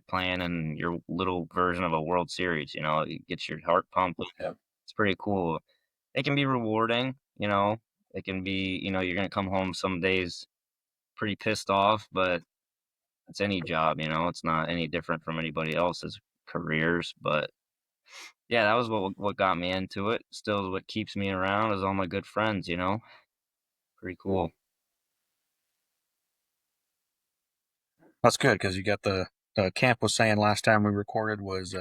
playing in your little version of a World Series. It gets your heart pumping. Yeah. It's pretty cool. It can be rewarding. It can be, you're gonna come home some days pretty pissed off, but it's any job. It's not any different from anybody else's. careers, but yeah, that was what got me into it. Still, what keeps me around is all my good friends. Pretty cool. That's good because you got the Camp was saying last time we recorded was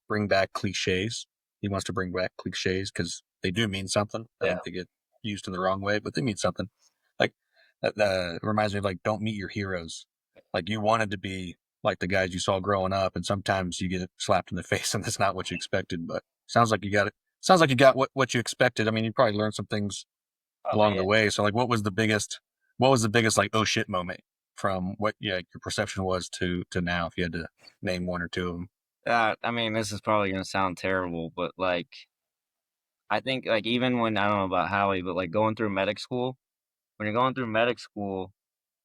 bring back cliches. He wants to bring back cliches because they do mean something. I think they get used in the wrong way, but they mean something. Like that reminds me of like don't meet your heroes. Like you wanted to be like the guys you saw growing up, and sometimes you get slapped in the face, and that's not what you expected. But sounds like you got it. Sounds like you got what you expected. I mean, you probably learned some things along the way. So like, what was the biggest like oh shit moment from what your perception was to now, if you had to name one or two of them? I mean, this is probably gonna sound terrible, but like, I think like even when I don't know about Howie, but like going through medic school, when you're going through medic school,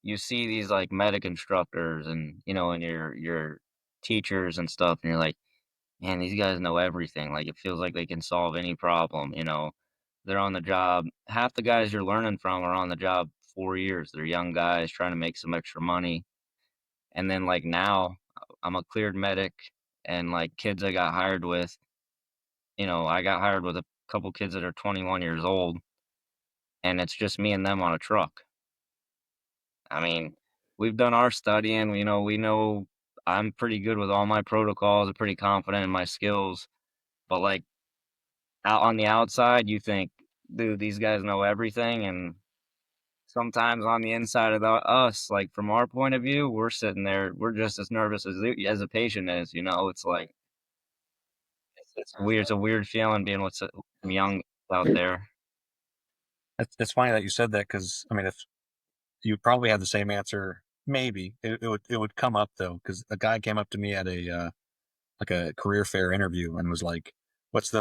you see these like medic instructors and and your teachers and stuff, and you're like, man, these guys know everything. Like it feels like they can solve any problem. They're on the job. Half the guys you're learning from are on the job 4 years. They're young guys trying to make some extra money. And then like now, I'm a cleared medic, and like kids I got hired with, I got hired with a couple kids that are 21 years old, and it's just me and them on a truck. I mean, we've done our studying. We know I'm pretty good with all my protocols. I'm pretty confident in my skills. But like out on the outside, you think, dude, these guys know everything. And sometimes on the inside of us, like from our point of view, we're sitting there, we're just as nervous as a patient is. It's like it's weird. It's a weird feeling being with some young out there. It's funny that you said that because I mean, if you probably had the same answer, maybe it would come up though because a guy came up to me at a like a career fair interview and was like, what's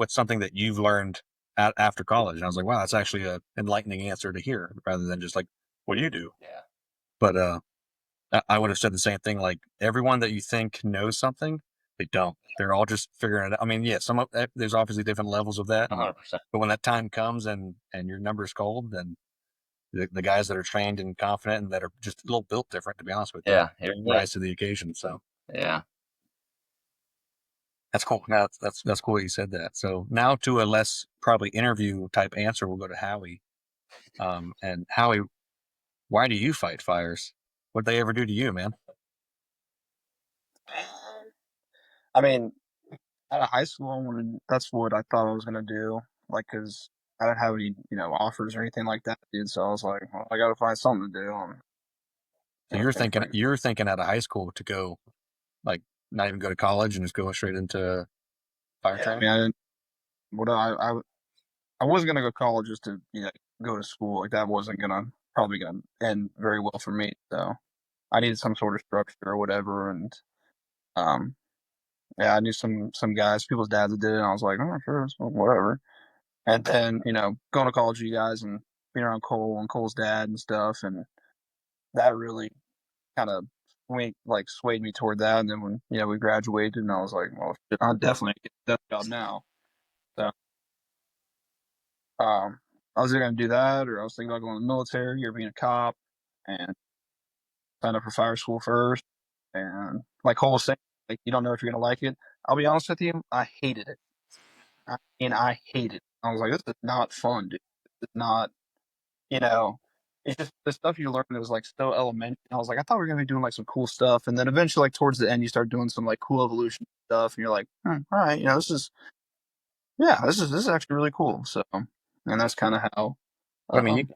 something that you've learned after college? And I was like, wow, that's actually a enlightening answer to hear rather than just like, what do you do? Yeah. But I would have said the same thing. Like everyone that you think knows something, they don't. They're all just figuring it out. I mean, yeah, there's obviously different levels of that. 100%. But when that time comes and your number's cold, then the guys that are trained and confident and that are just a little built different, to be honest with you, Yeah. rise to the occasion. So Yeah. that's cool. Now that's cool you said that. So now to a less probably interview type answer, we'll go to Howie. And Howie, why do you fight fires? What'd they ever do to you, man? I mean, out of high school, that's what I thought I was gonna do. Like, cause I didn't have any, offers or anything like that, dude. So I was like, well, I gotta find something to do. So you're thinking out of high school to go, like, not even go to college and just go straight into fire I training? mean, I didn't. What I wasn't gonna go to college just to go to school. Like that wasn't probably gonna end very well for me. So I needed some sort of structure or whatever. And um, yeah, I knew some guys, people's dads that did it. And I was like, oh sure, so whatever. And then going to college with you guys and being around Cole and Cole's dad and stuff, and that really kind of swayed me toward that. And then when we graduated, and I was like, well, shit, I'm definitely get that job now. So I was either gonna do that, or I was thinking about going to the military or being a cop, and sign up for fire school first. And like Cole was saying, like you don't know if you're gonna like it. I'll be honest with you, I hated it. I hated it. I was like, this is not fun, dude. It's not, you know, it's just the stuff you learn is like so elementary. I was like, I thought we were gonna be doing like some cool stuff, and then eventually, like towards the end, you start doing some like cool evolution stuff, and you're like, all right, this is actually really cool. So, and that's kind of how. I mean,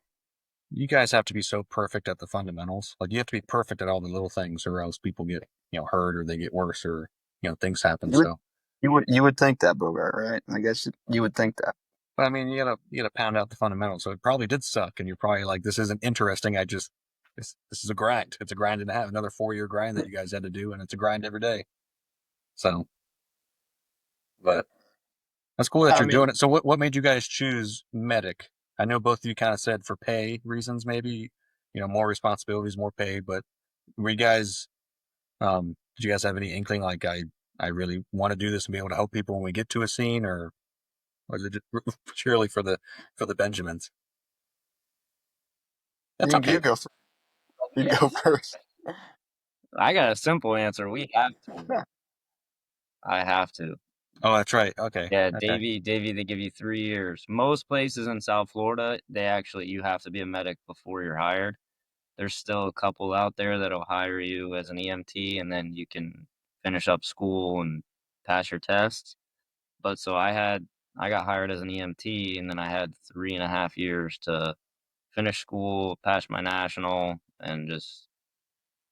you guys have to be so perfect at the fundamentals. Like you have to be perfect at all the little things, or else people get hurt or they get worse, or things happen. So you would think that, Bogart, right? I guess you would think that. but I mean, you gotta pound out the fundamentals. So it probably did suck, and you're probably like, this isn't interesting. This is a grind. It's a grind and a half. Another 4-year grind that you guys had to do, and it's a grind every day. So, but that's cool that you're doing it. So what made you guys choose medic? I know both of you kind of said for pay reasons, maybe, more responsibilities, more pay, but were you guys, did you guys have any inkling like I really want to do this and be able to help people when we get to a scene, or was it just purely for the Benjamins? That's okay. You go first. I got a simple answer. We have to. I have to. Oh, that's right. Okay. Yeah, Okay. Davie, they give you 3 years. Most places in South Florida, you have to be a medic before you're hired. There's still a couple out there that'll hire you as an EMT, and then you can finish up school and pass your tests. But so I got hired as an EMT, and then I had 3.5 years to finish school, pass my national, and just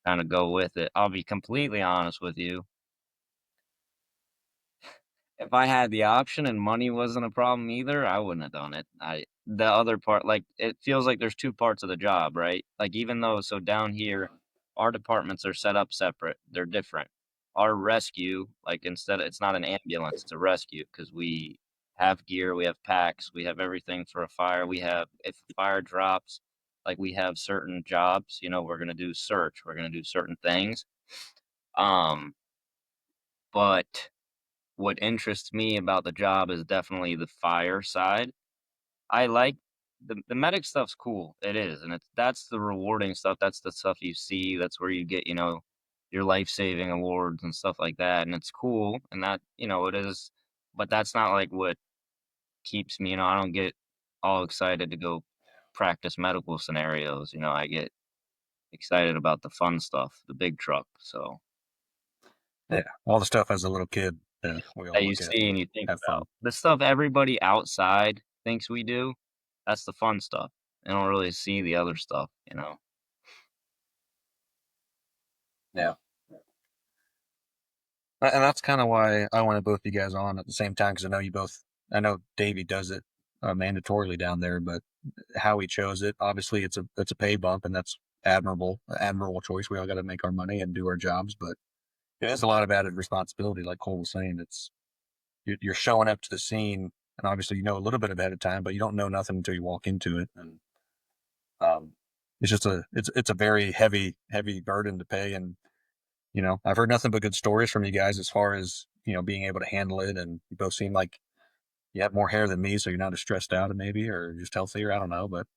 kind of go with it. I'll be completely honest with you. If I had the option and money wasn't a problem either, I wouldn't have done it. The other part, like, it feels like there's two parts of the job, right? Like, even though, so down here, our departments are set up separate. They're different. Our rescue, like, it's not an ambulance, it's a rescue because we have gear, we have packs, we have everything for a fire. If a fire drops, like, we have certain jobs, we're going to do search, we're going to do certain things. But what interests me about the job is definitely the fire side. I like the medic stuff's cool. It is, and that's the rewarding stuff. That's the stuff you see. That's where you get, your life-saving awards and stuff like that. And it's cool, and that, it is. But that's not like what keeps me. I don't get all excited to go practice medical scenarios. I get excited about the fun stuff, the big truck. So Yeah. All the stuff as a little kid we all that you look at see and and you think have fun. about. The stuff everybody outside thinks we do, that's the fun stuff. They don't really see the other stuff. Yeah. And that's kind of why I wanted both you guys on at the same time, because I know Davey does it mandatorily down there, but Howie chose it. Obviously, it's a pay bump, and that's admirable choice. We all got to make our money and do our jobs, but it is a lot of added responsibility. Like Cole was saying, you're showing up to the scene, and obviously you know a little bit ahead of time, but you don't know nothing until you walk into it, and it's just it's a very heavy burden to pay. And I've heard nothing but good stories from you guys as far as being able to handle it, and you both seem like you have more hair than me, so you're not as stressed out, maybe, or just healthier. I don't know, but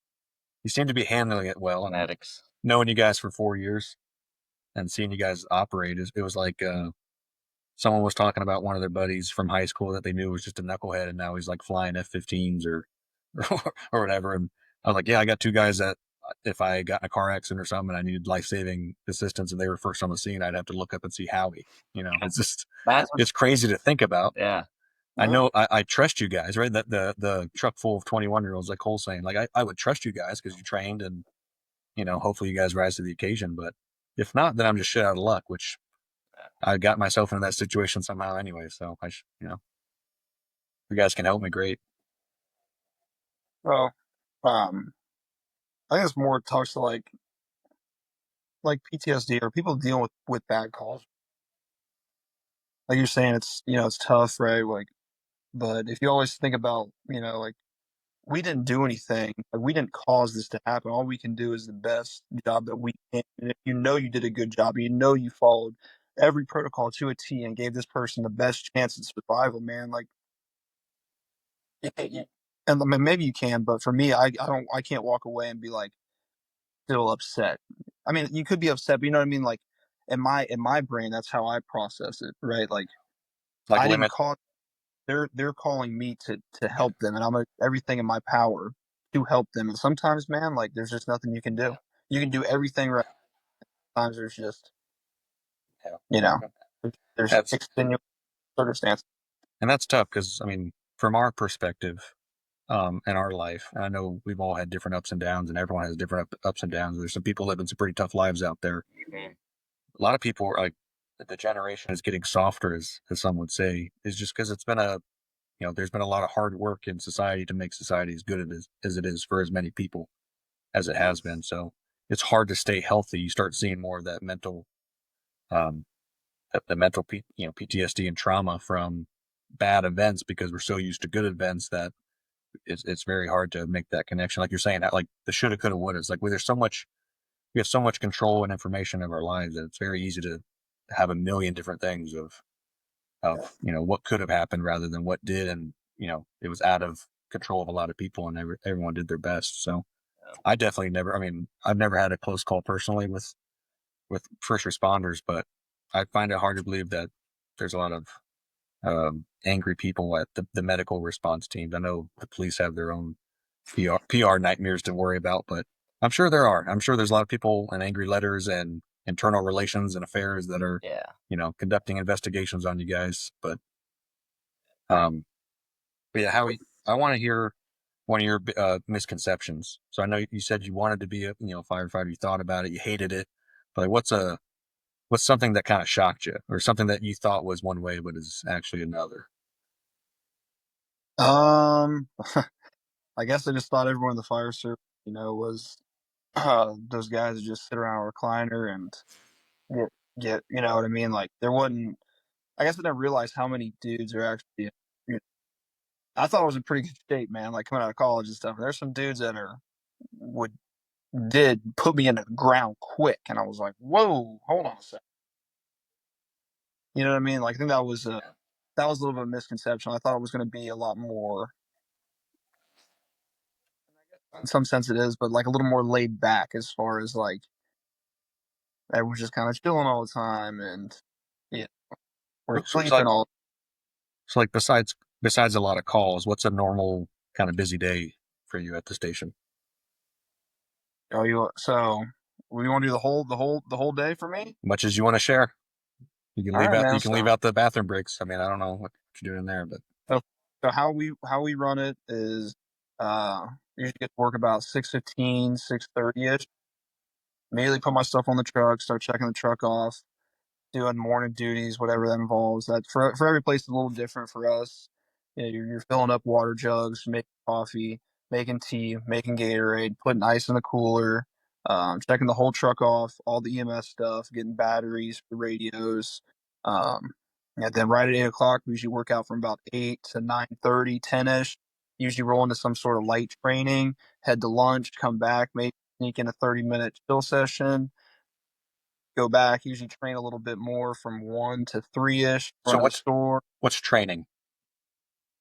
you seem to be handling it well. And Fanatics. knowing you guys for 4 years and seeing you guys operate, it was like someone was talking about one of their buddies from high school that they knew was just a knucklehead, and now he's like flying F-15s or whatever. And I was like, yeah, I got two guys that if I got in a car accident or something and I needed life-saving assistance and they were first on the scene, I'd have to look up and see Howie. It's just, it's crazy to think about. Yeah. I know I trust you guys, right? That the truck full of 21-year-olds, like Cole's saying, like I would trust you guys because you trained and, hopefully you guys rise to the occasion. But if not, then I'm just shit out of luck, which I got myself into that situation somehow anyway. So you guys can help me. Great. Well, I think it's more talks to like PTSD or people dealing with bad calls. Like you're saying, it's tough, right? Like, but if you always think about, like we didn't do anything, like we didn't cause this to happen. All we can do is the best job that we can. And if you did a good job, you followed every protocol to a T and gave this person the best chance at survival, man. Like, and I mean, maybe you can, but for me, I can't walk away and be like still upset. I mean, you could be upset, but you know what I mean? Like in my brain, that's how I process it, right? Like Like I didn't limit. call they're calling me to help them, and I'm everything in my power to help them. And sometimes, man, like there's just nothing you can do. You can do everything right. Sometimes there's just you know there's That's extenuating circumstances. and that's tough because I mean, from our perspective, in our life, and I know we've all had different ups and downs, and everyone has different ups and downs. There's some people living some pretty tough lives out there. Mhm. A lot of people are like the generation is getting softer, as some would say, is just because it's been there's been a lot of hard work in society to make society as good as it is for as many people as it has been. So it's hard to stay healthy. You start seeing more of that um, the mental, PTSD and trauma from bad events because we're so used to good events that it's very hard to make that connection. Like you're saying, like the shoulda, coulda, woulda. It's like we have so much control and information of our lives that it's very easy to have a million different things of what could have happened rather than what did, and it was out of control of a lot of people, and everyone did their best. So I definitely never. I mean, I've never had a close call personally with with first responders, but I find it hard to believe that there's a lot of angry people at the medical response teams. I know the police have their own PR nightmares to worry about, but I'm sure there are. I'm sure there's a lot of people and angry letters and internal relations and affairs that are, conducting investigations on you guys. But yeah, Howie, I want to hear one of your misconceptions. So I know you said you wanted to be a firefighter. You thought about it. You hated it. But like, what's something that kind of shocked you, or something that you thought was one way but is actually another? I guess I just thought everyone in the fire service, was those guys that just sit around a recliner and get, you know what I mean? Like there wasn't. I guess I didn't realize how many dudes are actually. I thought I was in pretty good shape, man. Like coming out of college and stuff. There's some dudes that did put me in the ground quick, and I was like, "Whoa, hold on a second." You know what I mean? Like I think that was a little bit of a misconception. I thought it was going to be a lot more. In some sense, it is, but like a little more laid back as far as like everyone's just kind of chilling all the time, and yeah, we're sleeping all. So like besides a lot of calls, what's a normal kind of busy day for you at the station? So we want to do the whole day for me? Much as you want to share. You can leave All right, out man, you can leave out the bathroom breaks. I mean, I don't know what you're doing there, but so how we run it is usually get to work about 6:15, 6:30ish. Immediately put my stuff on the truck, start checking the truck off, doing morning duties, whatever that involves. That for every place is a little different. For us, you're filling up water jugs, making coffee, making tea, making Gatorade, putting ice in the cooler, checking the whole truck off, all the EMS stuff, getting batteries for radios. Um, and then right at 8 o'clock, we usually work out from about 8 to 9:30, 10ish. Usually roll into some sort of light training, head to lunch, come back, maybe sneak in a 30-minute chill session, go back, usually train a little bit more from 1 to 3ish. So what's training?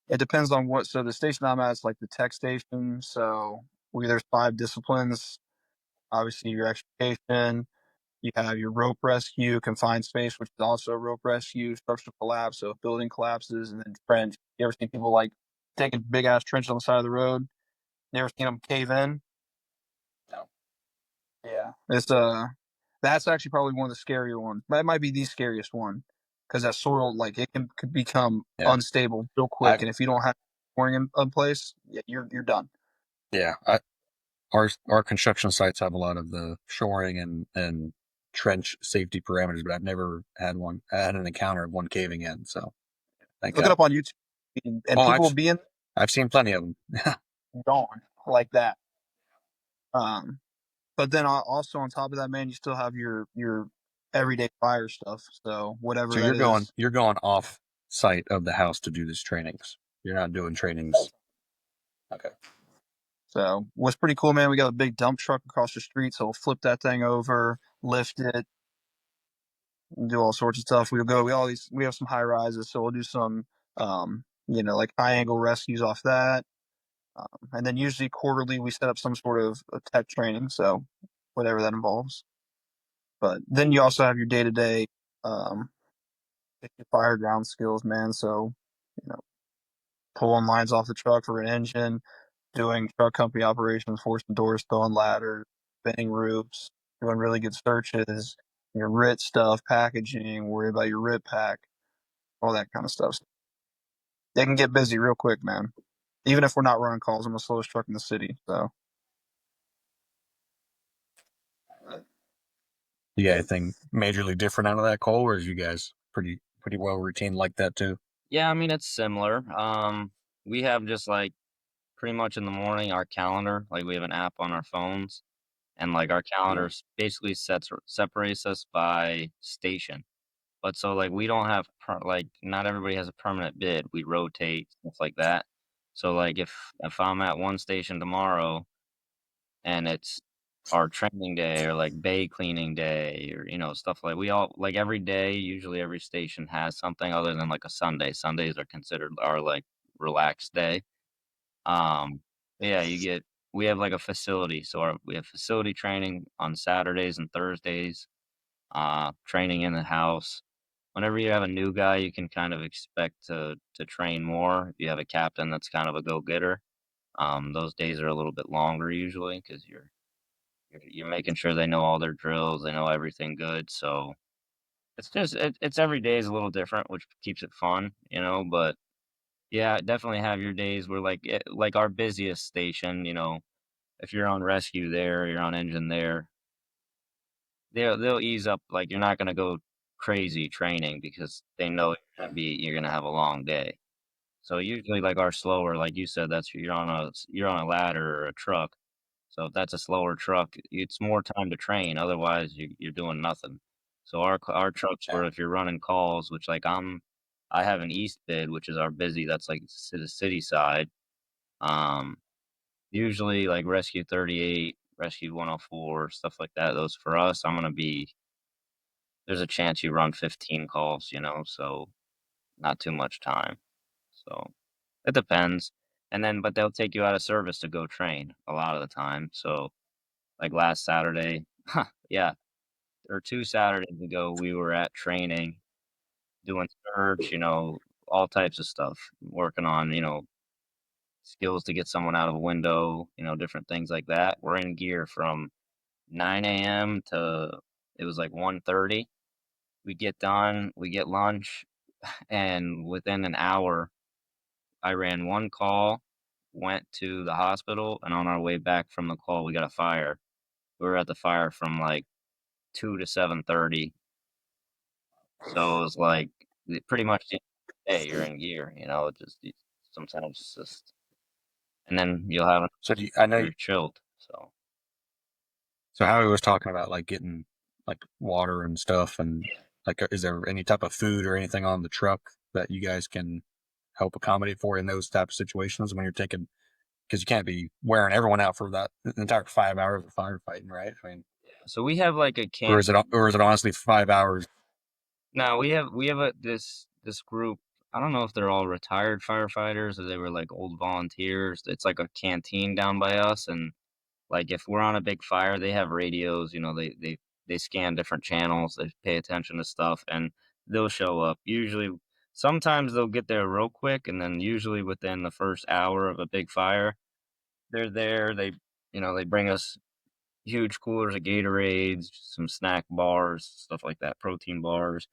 It depends on so the station I'm at is like the tech station. So there's 5 disciplines. Obviously your extrication, you have your rope rescue, confined space, which is also rope rescue, structural collapse, so if building collapses, and then trench. You ever seen people like take a big ass trench on the side of the road? You ever seen them cave in? No. Yeah. It's that's actually probably one of the scarier ones. That might be the scariest one, because that soil, like it could become unstable real quick, and if you don't have mooring in place, you're done. Yeah, our construction sites have a lot of the shoring and trench safety parameters, but I've never had an encounter of one caving in. So look it up on YouTube, and people will be in. I've seen plenty of them. Gone like that. But then also on top of that, man, you still have your everyday fire stuff. So whatever. So you're going off site of the house to do these trainings. You're not doing trainings. Okay. So what's pretty cool, man, we got a big dump truck across the street, so we'll flip that thing over, lift it, and do all sorts of stuff. We have some high rises, so we'll do some like high angle rescues off that. And then usually quarterly we set up some sort of a tech training, so whatever that involves. But then you also have your day to day fire ground skills, man. So, pulling lines off the truck for an engine, doing truck company operations, forcing doors, throwing ladders, bending roofs, doing really good searches, your RIT stuff, packaging, worry about your RIT pack, all that kind of stuff. They can get busy real quick, man. Even if we're not running calls, I'm the slowest truck in the city. So, You got anything majorly different out of that, Cole, or is you guys pretty well routine like that too? Yeah, I mean it's similar. We have just like pretty much in the morning our calendar, like we have an app on our phones, and like our calendar basically separates us by station. But so like we don't have like not everybody has a permanent bid. We rotate stuff like that. So like if I'm at one station tomorrow and it's our training day or like bay cleaning day or stuff like we all like every day, usually every station has something other than like a Sunday. Sundays are considered our like relaxed day. Um yeah, we have like a facility. So we have facility training on Saturdays and Thursdays. training in the house. Whenever you have a new guy, you can kind of expect to train more. If you have a captain that's kind of a go-getter, those days are a little bit longer usually because you're making sure they know all their drills, they know everything good. So it's just it's every day is a little different, which keeps it fun, you know. But yeah, definitely have your days where like our busiest station, you know, if you're on rescue there, you're on engine there, they'll ease up. Like you're not gonna go crazy training because they know you're gonna have a long day. So usually, like our slower, like you said, that's you're on a ladder or a truck. So if that's a slower truck, it's more time to train. Otherwise, you're doing nothing. So our trucks were if you're running calls, which like I have an east bid, which is our busy. That's like the city side. Um, Usually like Rescue 38, Rescue 104, stuff like that. Those for us, there's a chance you run 15 calls, you know, so not too much time. So it depends. And then, but they'll take you out of service to go train a lot of the time. So like last Saturday, yeah, or 2 Saturdays ago, we were at training, doing search, you know, all types of stuff, working on, you know, skills to get someone out of a window, you know, different things like that. We're in gear from 9 a.m. to it was like 1:30. We get done, we get lunch, and within an hour, I ran one call, went to the hospital, and on our way back from the call, we got a fire. We were at the fire from like 2 to 7:30. So it was like pretty much the day you're in gear, you know, sometimes it's just, and then you'll have So I know. you're chilled. So So Howie was talking about like getting like water and stuff, and like, is there any type of food or anything on the truck that you guys can help accommodate for in those type of situations when you're taking? Because you can't be wearing everyone out for that entire 5 hours of firefighting, right? I mean, so we have like a or camp. is it honestly 5 hours? No, we have this group. I don't know if they're all retired firefighters or they were like old volunteers. It's like a canteen down by us, and like if we're on a big fire, they have radios. You know, they scan different channels. They pay attention to stuff, and they'll show up. Usually, sometimes they'll get there real quick, and then usually within the first hour of a big fire, they're there. They bring us huge coolers of Gatorades, some snack bars, stuff like that, protein bars.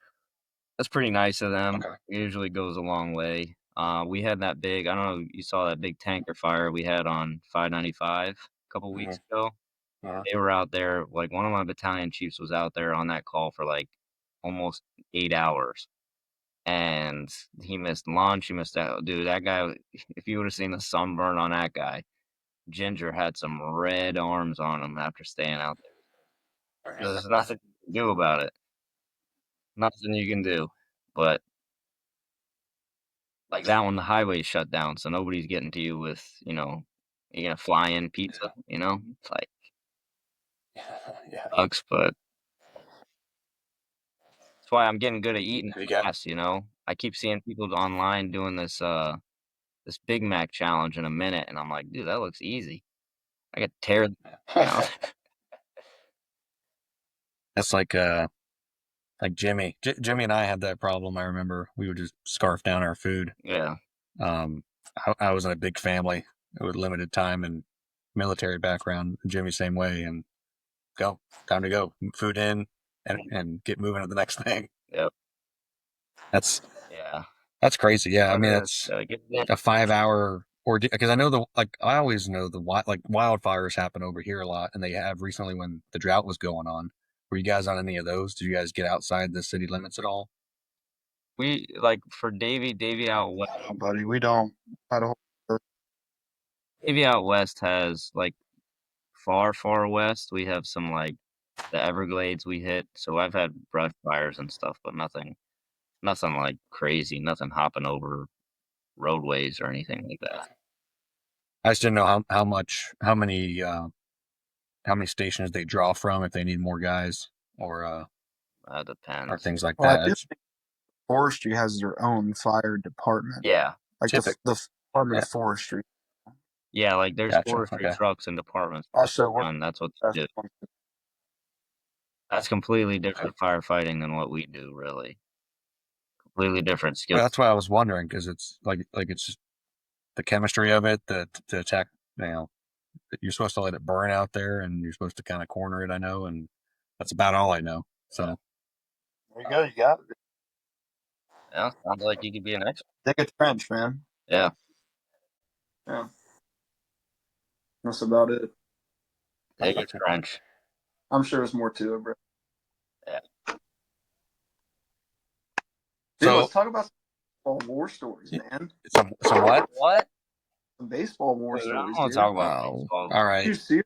That's pretty nice of them. Okay. It usually goes a long way. We had that big, I don't know, you saw that big tanker fire we had on 595 a couple weeks ago. Uh-huh. They were out there, like one of my battalion chiefs was out there on that call for like almost 8 hours. And he missed lunch. He missed that. Dude, that guy, if you would have seen the sunburn on that guy, Ginger had some red arms on him after staying out there. There's nothing you can do about it. Nothing you can do. But like that one, the highway's shut down, so nobody's getting to you with, you know, you're gonna fly in pizza, you know? It's like Yeah. sucks, but that's why I'm getting good at eating Have you got? fast, you know? I keep seeing people online doing this Big Mac challenge in a minute, and I'm like, dude, that looks easy. I could tear down. That's like Jimmy. Jimmy and I had that problem. I remember we would just scarf down our food. Yeah. I was in a big family with limited time and military background. Jimmy same way, and time to go, food in, and get moving to the next thing. Yep. That's Yeah. crazy. Yeah, I mean It's it's a 5 hour ordeal because I know I always know like wildfires happen over here a lot, and they have recently when the drought was going on. Were you guys on any of those? Did you guys get outside the city limits at all? We like for Davie out west. No, buddy, we don't. I don't. Davie out west has like far west. We have some like the Everglades we hit. So I've had brush fires and stuff, but nothing like crazy. Nothing hopping over roadways or anything like that. I just didn't know how many stations they draw from if they need more guys or Depends. things like Well, I that. do think forestry has their own fire department, Yeah. like the Department of Forestry. Yeah, like there's Gotcha. forestry Okay. trucks and departments. Also, we're And that's what they do. That's completely different firefighting than what we do, really. Completely different skill. Well, that's why I was wondering, because it's like it's just the chemistry of it, the attack. You're supposed to let it burn out there, and you're supposed to kind of corner it. I know, and that's about all I know. So There you go. You got it. Yeah, sounds like you could be an expert. Dig a trench, man. Yeah. Yeah. That's about it. Dig a trench. I'm sure there's more to it, bro. Yeah. Dude, So- let's talk about some war stories, man. some what? What? Some baseball war Dude, I stories, don't want dude. to talk about Wow. baseball. All right. You serious?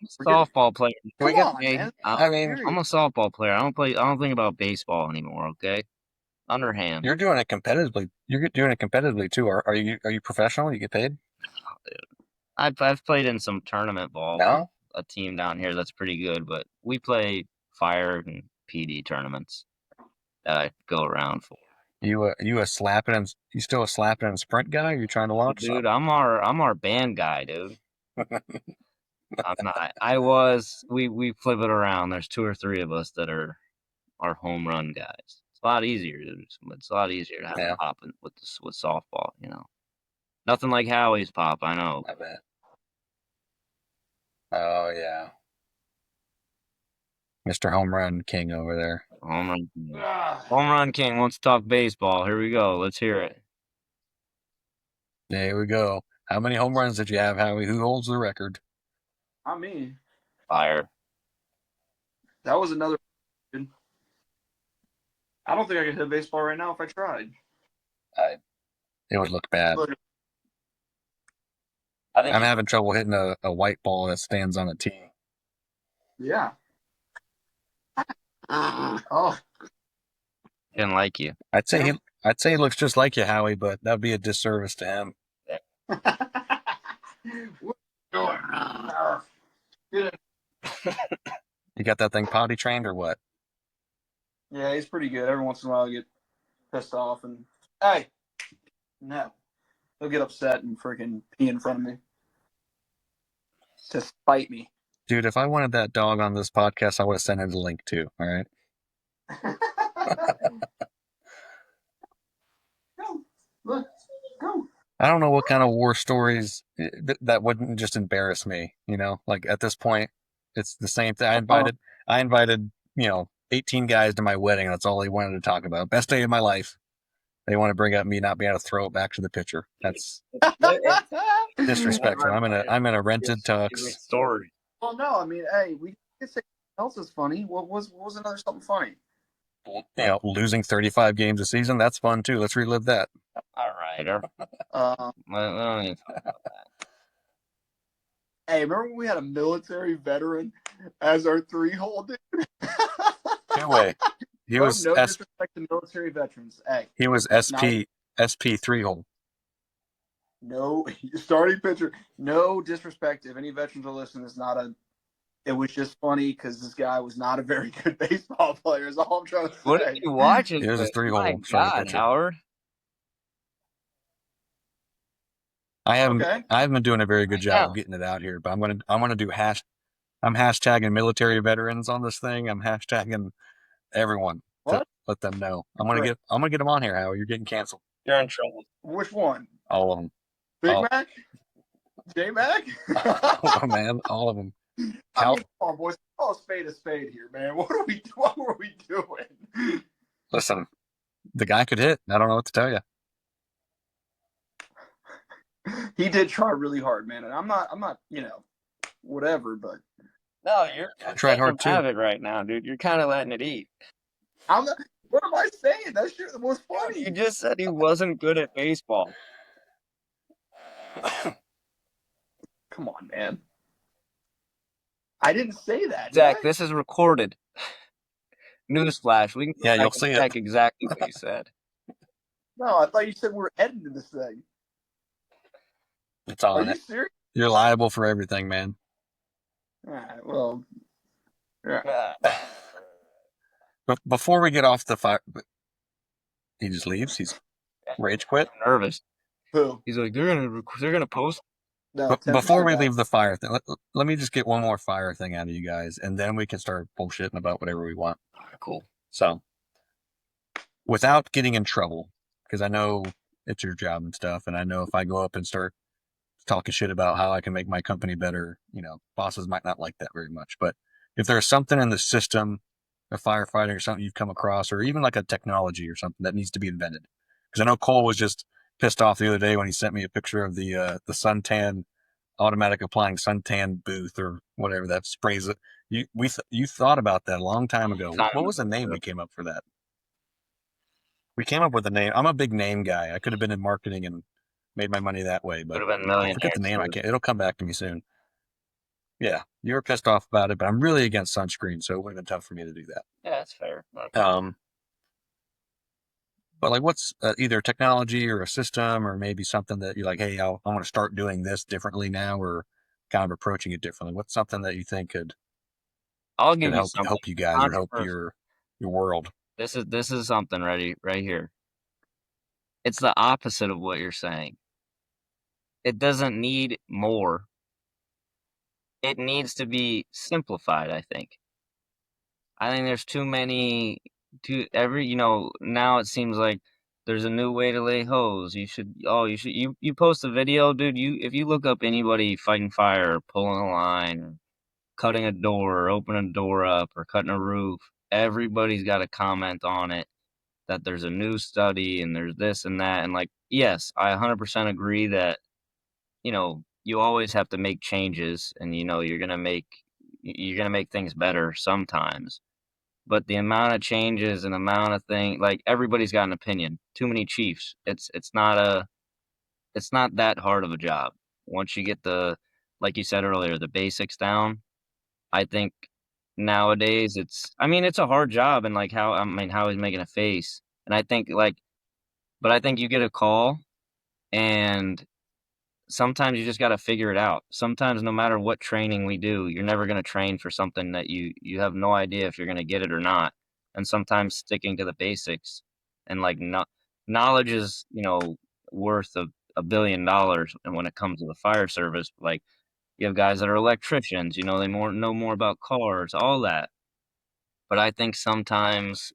I'm a softball player. Come on, Hey, man. I mean, I'm a softball player. I don't think about baseball anymore. Okay, underhand. you're doing it competitively. You're doing it competitively too. Are you professional? You get paid? I've played in some tournament ball. No. A team down here that's pretty good, but we play fire and PD tournaments that I go around for. You still a slapping and sprint guy? Or you trying to launch? Dude, I'm our band guy, dude. I'm not. I was. We flip it around. There's 2 or 3 of us that are our home run guys. It's a lot easier, dude. It's a lot easier to have Yeah. pop with softball. Nothing like Howie's pop. I know. I bet. Oh yeah, Mr. Home Run King over there. Home run king. Home run king wants to talk baseball. Here we go. Let's hear it. There we go. How many home runs did you have, Howie? Who holds the record? I mean, Fire. that was another. Dude. I don't think I could hit a baseball right now if I tried. It would look bad. Look, I think I'm having trouble hitting a white ball that stands on a tee. yeah. Oh, didn't like you. I'd say he looks just like you, Howie, but that'd be a disservice to him. You got that thing potty trained or what? Yeah, he's pretty good. Every once in a while, I get pissed off and hey, no, he'll get upset and freaking pee in front of me to spite me. Dude, if I wanted that dog on this podcast, I would have sent him the link too. All right. Go, look, go. I don't know what kind of war stories that wouldn't just embarrass me. Like at this point, it's the same thing. I invited 18 guys to my wedding. That's all they wanted to talk about. Best day of my life. They want to bring up me not being able to throw it back to the pitcher. That's disrespectful. I'm in a rented tux. Story. Well, no, I mean, hey, we can say something else is funny. What was another something funny? Losing 35 games a season. That's fun too. Let's relive that. All right. We don't need to talk about that. Hey, remember when we had a military veteran as our 3-hole dude? Two-way. He was no disrespect to military veterans. Hey, he was SP 3-hole. No starting pitcher. No disrespect. If any veterans are listening, it was just funny because this guy was not a very good baseball player. Is all I'm trying to say. What are you watching? It was a 3-hole My starting God, pitcher. Howard. I haven't been doing a very good job of getting it out here, but I'm gonna do I'm hashtagging military veterans on this thing. I'm hashtagging everyone to let them know. I'm gonna get them on here, Howie. You're getting canceled. You're in trouble. Which one? All of them. Big Mac? J Mac? Oh man, all of them. I mean, come on, boys. Call a spade here, man. What were we doing? Listen, the guy could hit. I don't know what to tell you. He did try really hard, man, and I'm not, whatever, but No, you're tried hard too. Habig right now, dude. You're kind of letting it eat. I'm not. What am I saying? That shit was funny. You just said he wasn't good at baseball. Come on, man. I didn't say that. Zach, this is recorded. Newsflash. We can you'll see check it. exactly what you said. No, I thought you said we were editing this thing. It's on Are it. you serious? You're liable for everything, man. All right, well, yeah. But before we get off the fire, he just leaves. He's rage quit. Nervous. Who? He's like, they're gonna post. No, But 10% before we back. leave the fire thing, let me just get one more fire thing out of you guys, and then we can start bullshitting about whatever we want. Cool. So, without getting in trouble, because I know it's your job and stuff, and I know if I go up and start talking shit about how I can make my company better, bosses might not like that very much. But if there's something in the system, a firefighting or something you've come across, or even like a technology or something that needs to be invented, because I know Cole was just pissed off the other day when he sent me a picture of the suntan automatic applying suntan booth or whatever that sprays it. You thought about that a long time ago. What was the name we came up for that? We came up with a name. I'm a big name guy. I could have been in marketing and made my money that way, but Would have been I forget the millionaires. name. It'll come back to me soon. Yeah, you were pissed off about it, but I'm really against sunscreen, so it would have been tough for me to do that. Yeah, that's fair. But like, what's either technology or a system, or maybe something that you're like, hey, I want to start doing this differently now, or kind of approaching it differently. What's something that you think could I'll give you help something. you guys or help your world? This is something right here. It's the opposite of what you're saying. It doesn't need more. It needs to be simplified, I think. I think there's too many now it seems like there's a new way to lay hose. You post a video, dude, if you look up anybody fighting fire, or pulling a line, or cutting a door, or opening a door up, or cutting a roof, everybody's got a comment on it that there's a new study and there's this and that. And like, yes, I 100% agree that, you always have to make changes, and you're going to make things better sometimes. But the amount of changes and amount of things, like, everybody's got an opinion. Too many chiefs. It's not that hard of a job. Once you get like you said earlier, the basics down, I think nowadays it's a hard job, and like how he's making a face. And but I think you get a call, and sometimes you just got to figure it out. Sometimes, no matter what training we do, you're never going to train for something that you have no idea if you're going to get it or not. And sometimes sticking to the basics, and like, knowledge is, worth $1 billion. And when it comes to the fire service, like, you have guys that are electricians, they know more about cars, all that. But I think sometimes,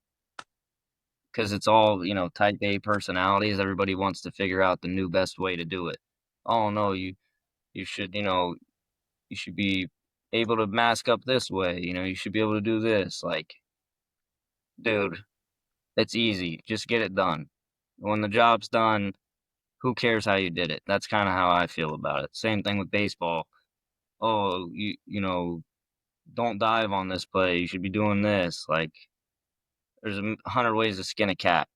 because it's all, type A personalities, everybody wants to figure out the new best way to do it. Oh no, you should, you should be able to mask up this way. You should be able to do this. Like, dude, it's easy. Just get it done. When the job's done, who cares how you did it? That's kind of how I feel about it. Same thing with baseball. Oh, don't dive on this play. You should be doing this. Like, there's 100 ways to skin a cat.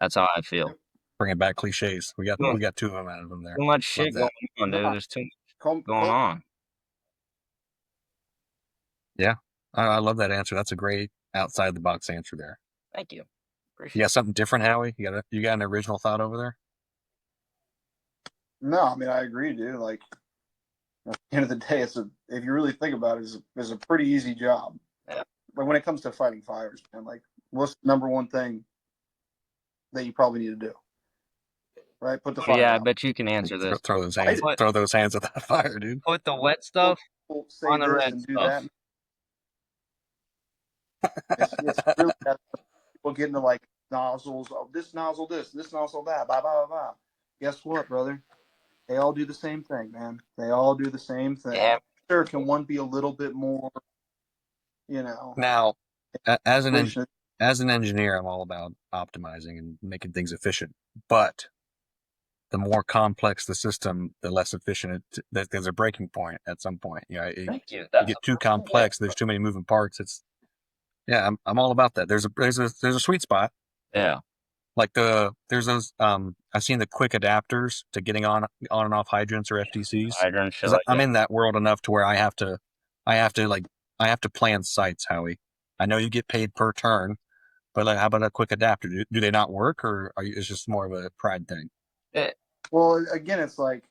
That's how I feel. Bringing back cliches. We got two of them out of them there. Too much shit going on, dude. There's too much going on. Yeah, I love that answer. That's a great outside the box answer there. Thank you. You got something different, Howie? You got an original thought over there? No, I mean, I agree, dude. Like, at the end of the day, if you really think about it, it's a pretty easy job. Yeah. Like, when it comes to fighting fires, man, like, what's the number one thing that you probably need to do? Right? Put the fire Yeah, I out. bet you can answer this. Throw those hands at that fire, dude. Put the wet stuff on the red and do stuff. That. It's really that people get into like nozzles. Oh, this nozzle this nozzle that. Blah blah blah blah. Guess what, brother? They all do the same thing, man. They all do the same thing. Yeah. Sure, can one be a little bit more, Now, as an engineer, I'm all about optimizing and making things efficient. But the more complex the system, the less efficient there's a breaking point at some point. Thank you. You get too complex. There's too many moving parts. I'm all about that. There's a sweet spot. Yeah. Like there's those I've seen the quick adapters to getting on and off hydrants or FTCs. I'm in that world enough to where I have to plan sites, Howie. I know you get paid per turn, but like, how about a quick adapter? Do they not work, or it's just more of a pride thing? Well, again, it's like,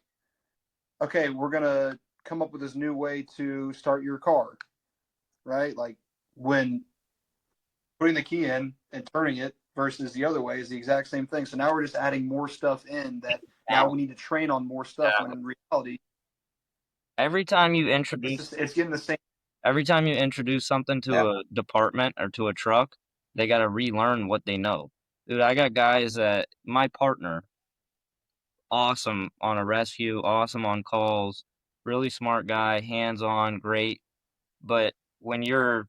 okay, we're gonna come up with this new way to start your car, right? Like, when putting the key in and turning it versus the other way is the exact same thing. So now we're just adding more stuff in that Now we need to train on more stuff. Yeah. When in reality, Every time you it's introduce, just, it's getting the same. every time you introduce something to Yeah. a department or to a truck, they got to relearn what they know. Dude, I got guys that my partner, awesome on a rescue, awesome on calls, really smart guy, hands on, great. But when you're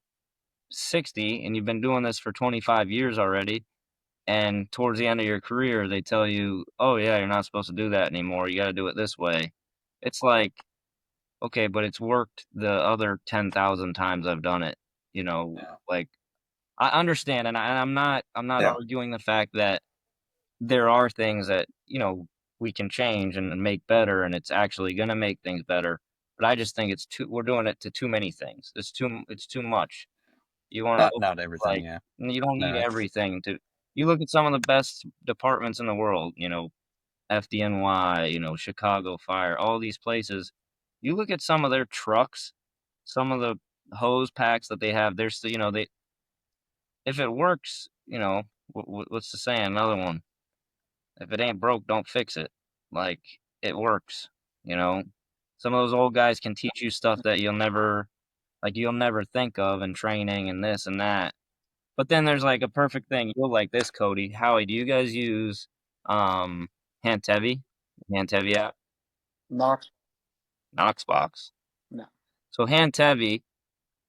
60 and you've been doing this for 25 years already, and towards the end of your career, they tell you, oh, yeah, you're not supposed to do that anymore. You got to do it this way. It's like, okay, but it's worked the other 10,000 times I've done it. You know, like I understand, and I'm not Yeah. arguing the fact that there are things that we can change and make better, and it's actually going to make things better. But I just think we're doing it to too many things. It's too much. You want to Not everything. like Yeah. you don't No, need it's- everything to. You look at some of the best departments in the world. FDNY, Chicago Fire, all these places. You look at some of their trucks, some of the hose packs that they have. They're still, they if it works, what's the saying? Another one. If it ain't broke, don't fix it. Like it works, you know. Some of those old guys can teach you stuff that you'll never think of in training and this and that. But then there's like a perfect thing. You'll like this, Cody. Howie, do you guys use um Hantevi? Hantevi app? Knox. Knoxbox. No, So Hantevi,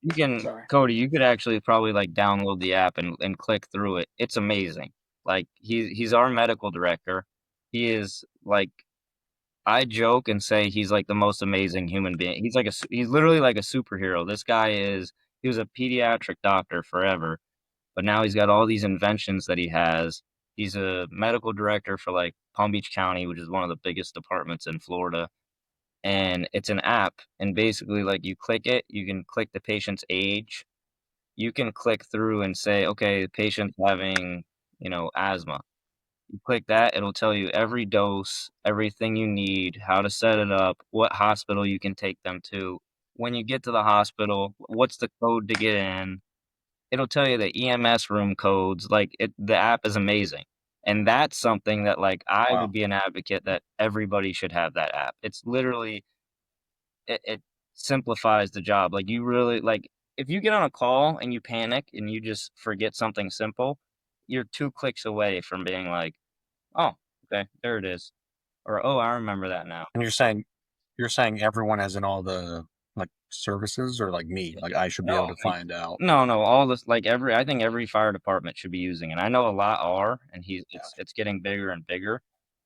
you can sorry. Cody, you could actually probably like download the app and click through it. It's amazing. Like he's our medical director. He is like I joke and say he's like the most amazing human being. He's literally like a superhero. This guy he was a pediatric doctor forever, but now he's got all these inventions that he has. He's a medical director for like Palm Beach County, which is one of the biggest departments in Florida. And it's an app, and basically like you click it, you can click the patient's age. You can click through and say, okay, the patient's having, asthma. You click that, it'll tell you every dose, everything you need, how to set it up, what hospital you can take them to. When you get to the hospital, what's the code to get in? It'll tell you the EMS room codes. Like the app is amazing. And that's something that like I Wow. would be an advocate that everybody should have that app. It's literally it simplifies the job. Like you really like if you get on a call and you panic and you just forget something simple, you're 2 clicks away from being like, oh, okay, there it is. Or oh, I remember that now. And you're saying everyone has in all the like services, or like me, like I should be able to find out. No, all this like I think every fire department should be using it. I know a lot are, and it's getting bigger and bigger.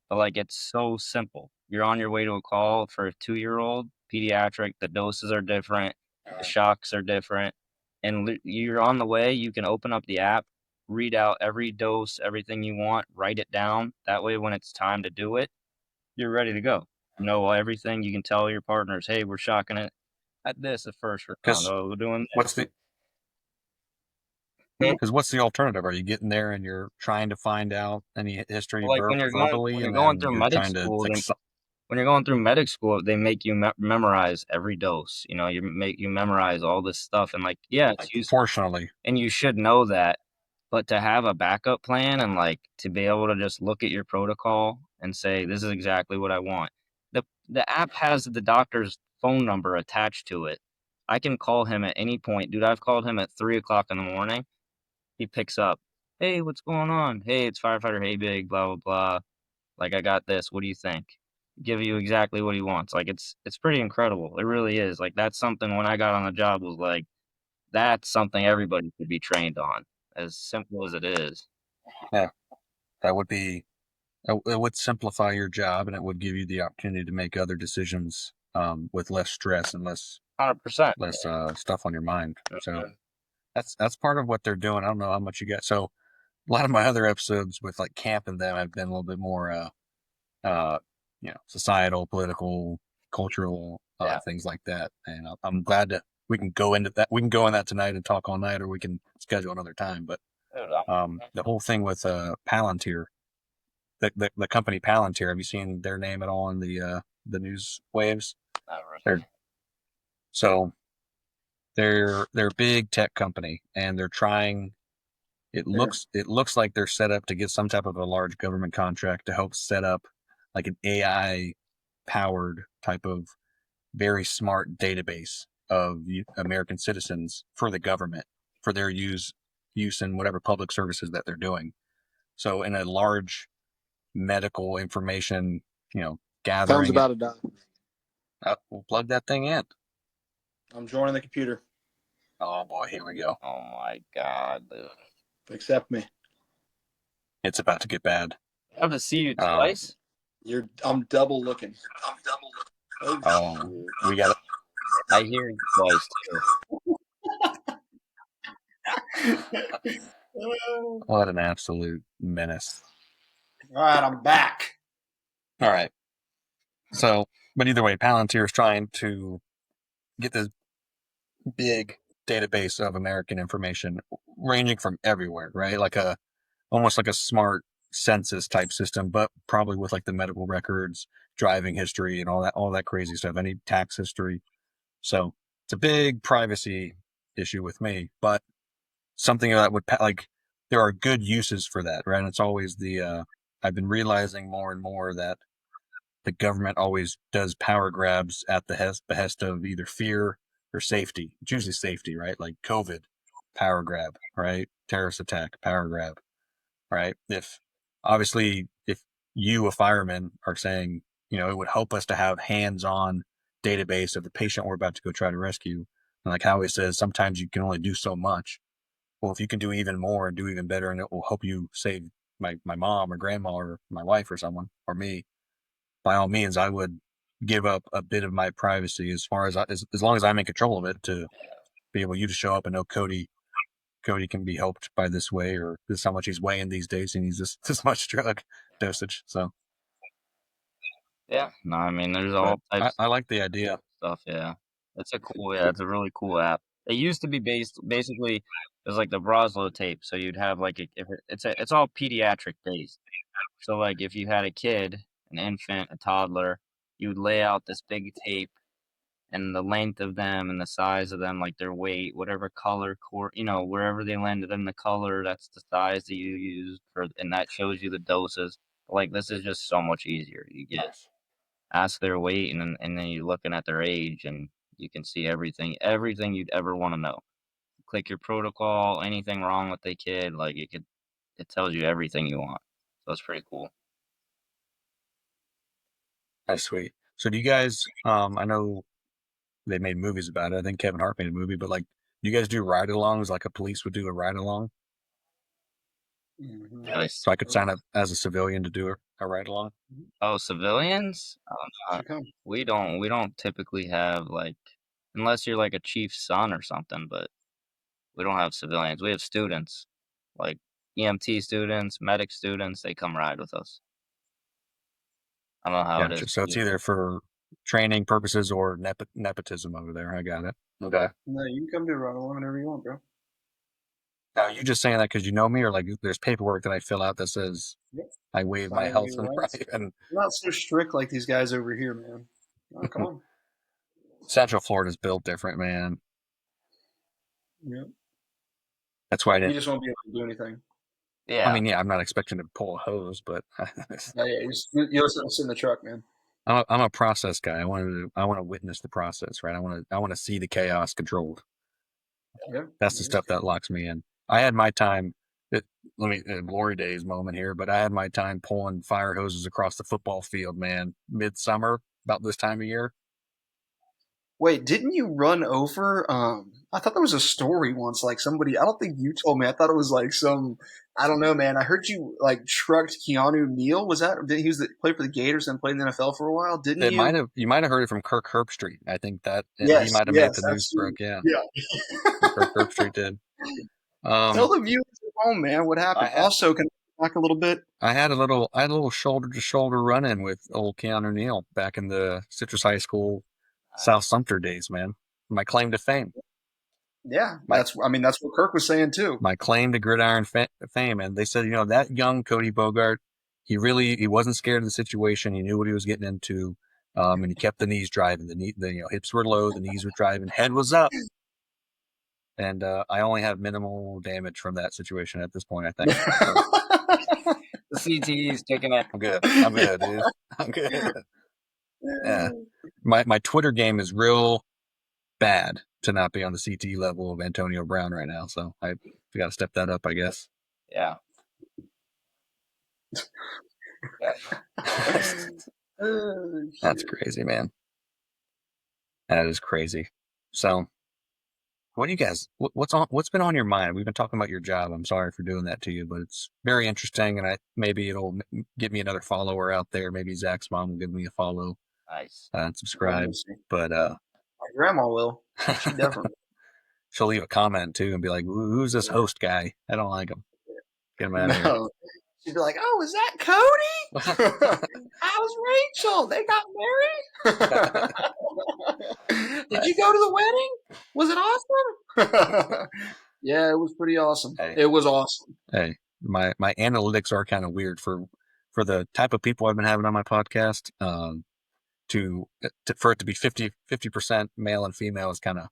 But like it's so simple. You're on your way to a call for a 2-year-old pediatric. The doses are different, the shocks are different, and you're on the way. You can open up the app, read out every dose, everything you want, write it down. That way, when it's time to do it, you're ready to go. You know everything. You can tell your partners, "Hey, we're shocking it at this at first round. Because Oh, we're doing what's this." what's the alternative? Are you getting there and you're trying to find out any history Like when you're verbally, and going then through you're medic trying to school, like when you're going through medic school, they make you memorize every dose. You memorize all this stuff, and like, yeah, it's useful, proportionally. and you should know that. But to have a backup plan and like to be able to just look at your protocol and say, this is exactly what I want. The app has the doctor's phone number attached to it. I can call him at any point, dude. I've called him at 3 o'clock in the morning. He picks up. Hey, what's going on? Hey, it's firefighter Habig, blah blah blah. Like, I got this. What do you think? Give you exactly what he wants. Like, it's pretty incredible. It really is. Like, that's something when I got on the job was like, that's something everybody should be trained on. As simple as it is. Yeah, that would be. It would simplify your job, and it would give you the opportunity to make other decisions with less stress and 100%. less stuff on your mind. So that's part of what they're doing. I don't know how much you get. So a lot of my other episodes with like camp and them have been a little bit more societal, political, cultural things like that. And I'm glad that we can go into that. We can go in that tonight and talk all night, or we can schedule another time. But the whole thing with Palantir, the company Palantir, have you seen their name at all in the news waves? So they're a big tech company, and they're trying. It looks like they're set up to get some type of a large government contract to help set up like an AI powered type of very smart database of American citizens for the government for their use in whatever public services that they're doing. So in a large medical information, gathering. Phone's about to die. We'll plug that thing in. I'm joining the computer. Oh boy, here we go. Oh my God, dude. Accept me. It's about to get bad. I have to see you twice. I'm double looking. Oh, we got it. I hear you twice too. What an absolute menace. All right, I'm back. All right. So, but either way, Palantir is trying to get this big database of American information ranging from everywhere, right? Almost like a smart census type system, but probably with like the medical records, driving history, and all that crazy stuff, any tax history. So it's a big privacy issue with me, but something that would there are good uses for that, right? And it's always I've been realizing more and more that the government always does power grabs at the behest of either fear or safety. It's usually safety, right? Like COVID, power grab, right? Terrorist attack, power grab, right? If you, a fireman, are saying, it would help us to have hands-on database of the patient we're about to go try to rescue. And like Howie says, sometimes you can only do so much. Well, if you can do even more and do even better, and it will help you save my mom or grandma or my wife or someone or me, by all means, I would give up a bit of my privacy as far as as long as I'm in control of it, to be able to show up and know Cody can be helped by this way, or this is how much he's weighing these days. He needs this much drug dosage. So Yeah. No, I mean, there's all types. I like the idea. Stuff. Yeah. It's a really cool app. It used to be basically, it was like the Broslo tape. So you'd have like it's all pediatric based. So like if you had a kid, an infant, a toddler, you would lay out this big tape and the length of them and the size of them, like their weight, whatever color wherever they landed in the color, that's the size that you use and that shows you the doses. Like this is just so much easier. You ask their weight and then you're looking at their age and you can see everything you'd ever want to know. Click your protocol, anything wrong with the kid, like it tells you everything you want. So it's pretty cool. That's sweet. So do you guys, I know they made movies about it. I think Kevin Hart made a movie, but like, do you guys do ride-alongs like a police would do a ride-along? Mm-hmm. So I could sign up as a civilian to do a ride-along? Oh, civilians? We don't typically have, like, unless you're like a chief's son or something, but we don't have civilians. We have students, like EMT students, medic students, they come ride with us. I don't know how it is. So it's either for training purposes or nepotism over there. I got it. Okay. No, you can come do a ride along whenever you want, bro. Now, are you just saying that because you know me, or like there's paperwork that I fill out that says I waive my health and right? And we're not so strict like these guys over here, man. Oh, come on. Central Florida's built different, man. Yeah. That's why I didn't. You just won't be able to do anything. Yeah. I mean, yeah, I'm not expecting to pull a hose, but you'll sit in the truck, man. I'm a process guy. I want to witness the process, right? I want to see the chaos controlled. Yeah. That's the stuff that locks me in. I had my time. Glory days moment here, but I had my time pulling fire hoses across the football field, man. Midsummer, about this time of year. Wait, didn't you run over? I thought there was a story once, like somebody. I don't think you told me. I thought it was like I don't know, man. I heard you like trucked Keanu Neal. Was that? Did he played for the Gators and played in the NFL for a while? Didn't you? You might have heard it from Kirk Herbstreit. I think that yes, he might have made the news stroke. Yeah. Kirk Herbstreit did. Tell the viewers at home, man, what happened. Also, can I talk a little bit? I had a little shoulder to shoulder run in with old Keanu Neal back in the Citrus High School South Sumter days, man. My claim to fame. Yeah, that's what Kirk was saying too. My claim to gridiron fame, and they said, that young Cody Bogart, he wasn't scared of the situation. He knew what he was getting into, and he kept the knees driving. The hips were low, the knees were driving, head was up. And I only have minimal damage from that situation at this point, I think. So The CTE's kicking in. I'm good. I'm good, dude. I'm good. Yeah. My Twitter game is real bad to not be on the CTE level of Antonio Brown right now. So I got to step that up, I guess. Yeah. That's crazy, man. That is crazy. So, what do you guys? What's been on your mind? We've been talking about your job. I'm sorry for doing that to you, but it's very interesting, and maybe it'll get me another follower out there. Maybe Zach's mom will give me a follow Nice. and subscribe. But My grandma will. She definitely. she'll leave a comment too and be like, "Who's this host guy? I don't like him. Get him out of here." No. She'd be like, "Oh, is that Cody? How's Rachel? They got married? Did you go to the wedding? Was it awesome?" Yeah, it was pretty awesome. Hey. It was awesome. Hey, my analytics are kind of weird for the type of people I've been having on my podcast. For it to be 50% male and female is kind of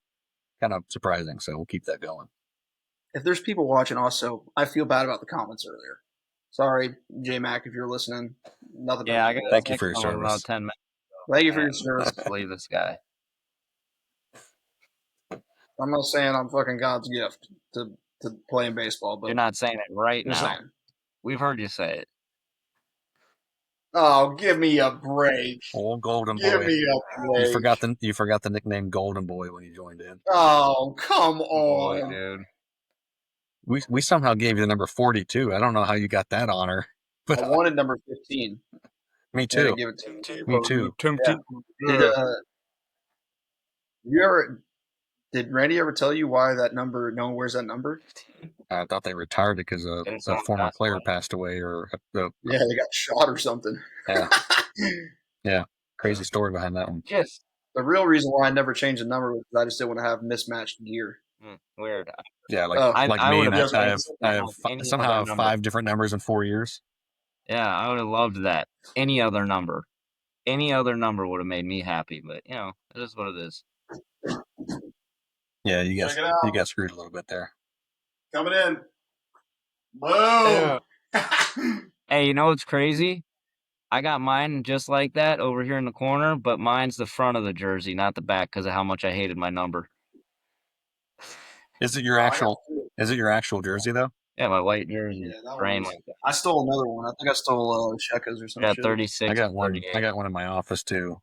surprising. So we'll keep that going. If there's people watching, also, I feel bad about the comments earlier. Sorry, J Mac, if you're listening. Nothing. Yeah, I got Thank you for your about service. 10 minutes. Thank you for your service. Let's leave this guy. I'm not saying I'm fucking God's gift to playing baseball, but You're not saying it right just now. saying. We've heard you say it. Oh, give me a break. Old Golden Give Boy. me a break. You forgot the nickname Golden Boy when you joined in. Oh, come Boy, on. dude. We somehow gave you the number 42. I don't know how you got that honor. But I wanted number 15. Me They had too. to give it to me. Me too. Yeah. Did Randy ever tell you why that number? No one wears that number. I thought they retired it because a former player passed away, or Yeah, they got shot or something. Yeah. Yeah. Crazy story behind that one. Just The real reason why I never changed the number was because I just didn't want to have mismatched gear. weird. Yeah, like Oh. like I me, would've and I just have any somehow other have number. 5 different numbers in 4 years. Yeah, I would have loved that. Any other number. Any other number would have made me happy, but, you know, it is what it is. Yeah, you Check it out. got screwed a little bit there. Coming in. Boom. Hey, you know what's crazy? I got mine just like that over here in the corner, but mine's the front of the jersey, not the back, because of how much I hated my number. Is it your actual jersey though? Yeah, my white jersey. Yeah, Frame like that. I stole another one. I think I stole Sheka's or some Yeah, shit. 36. I got one. 38. I got one in my office too.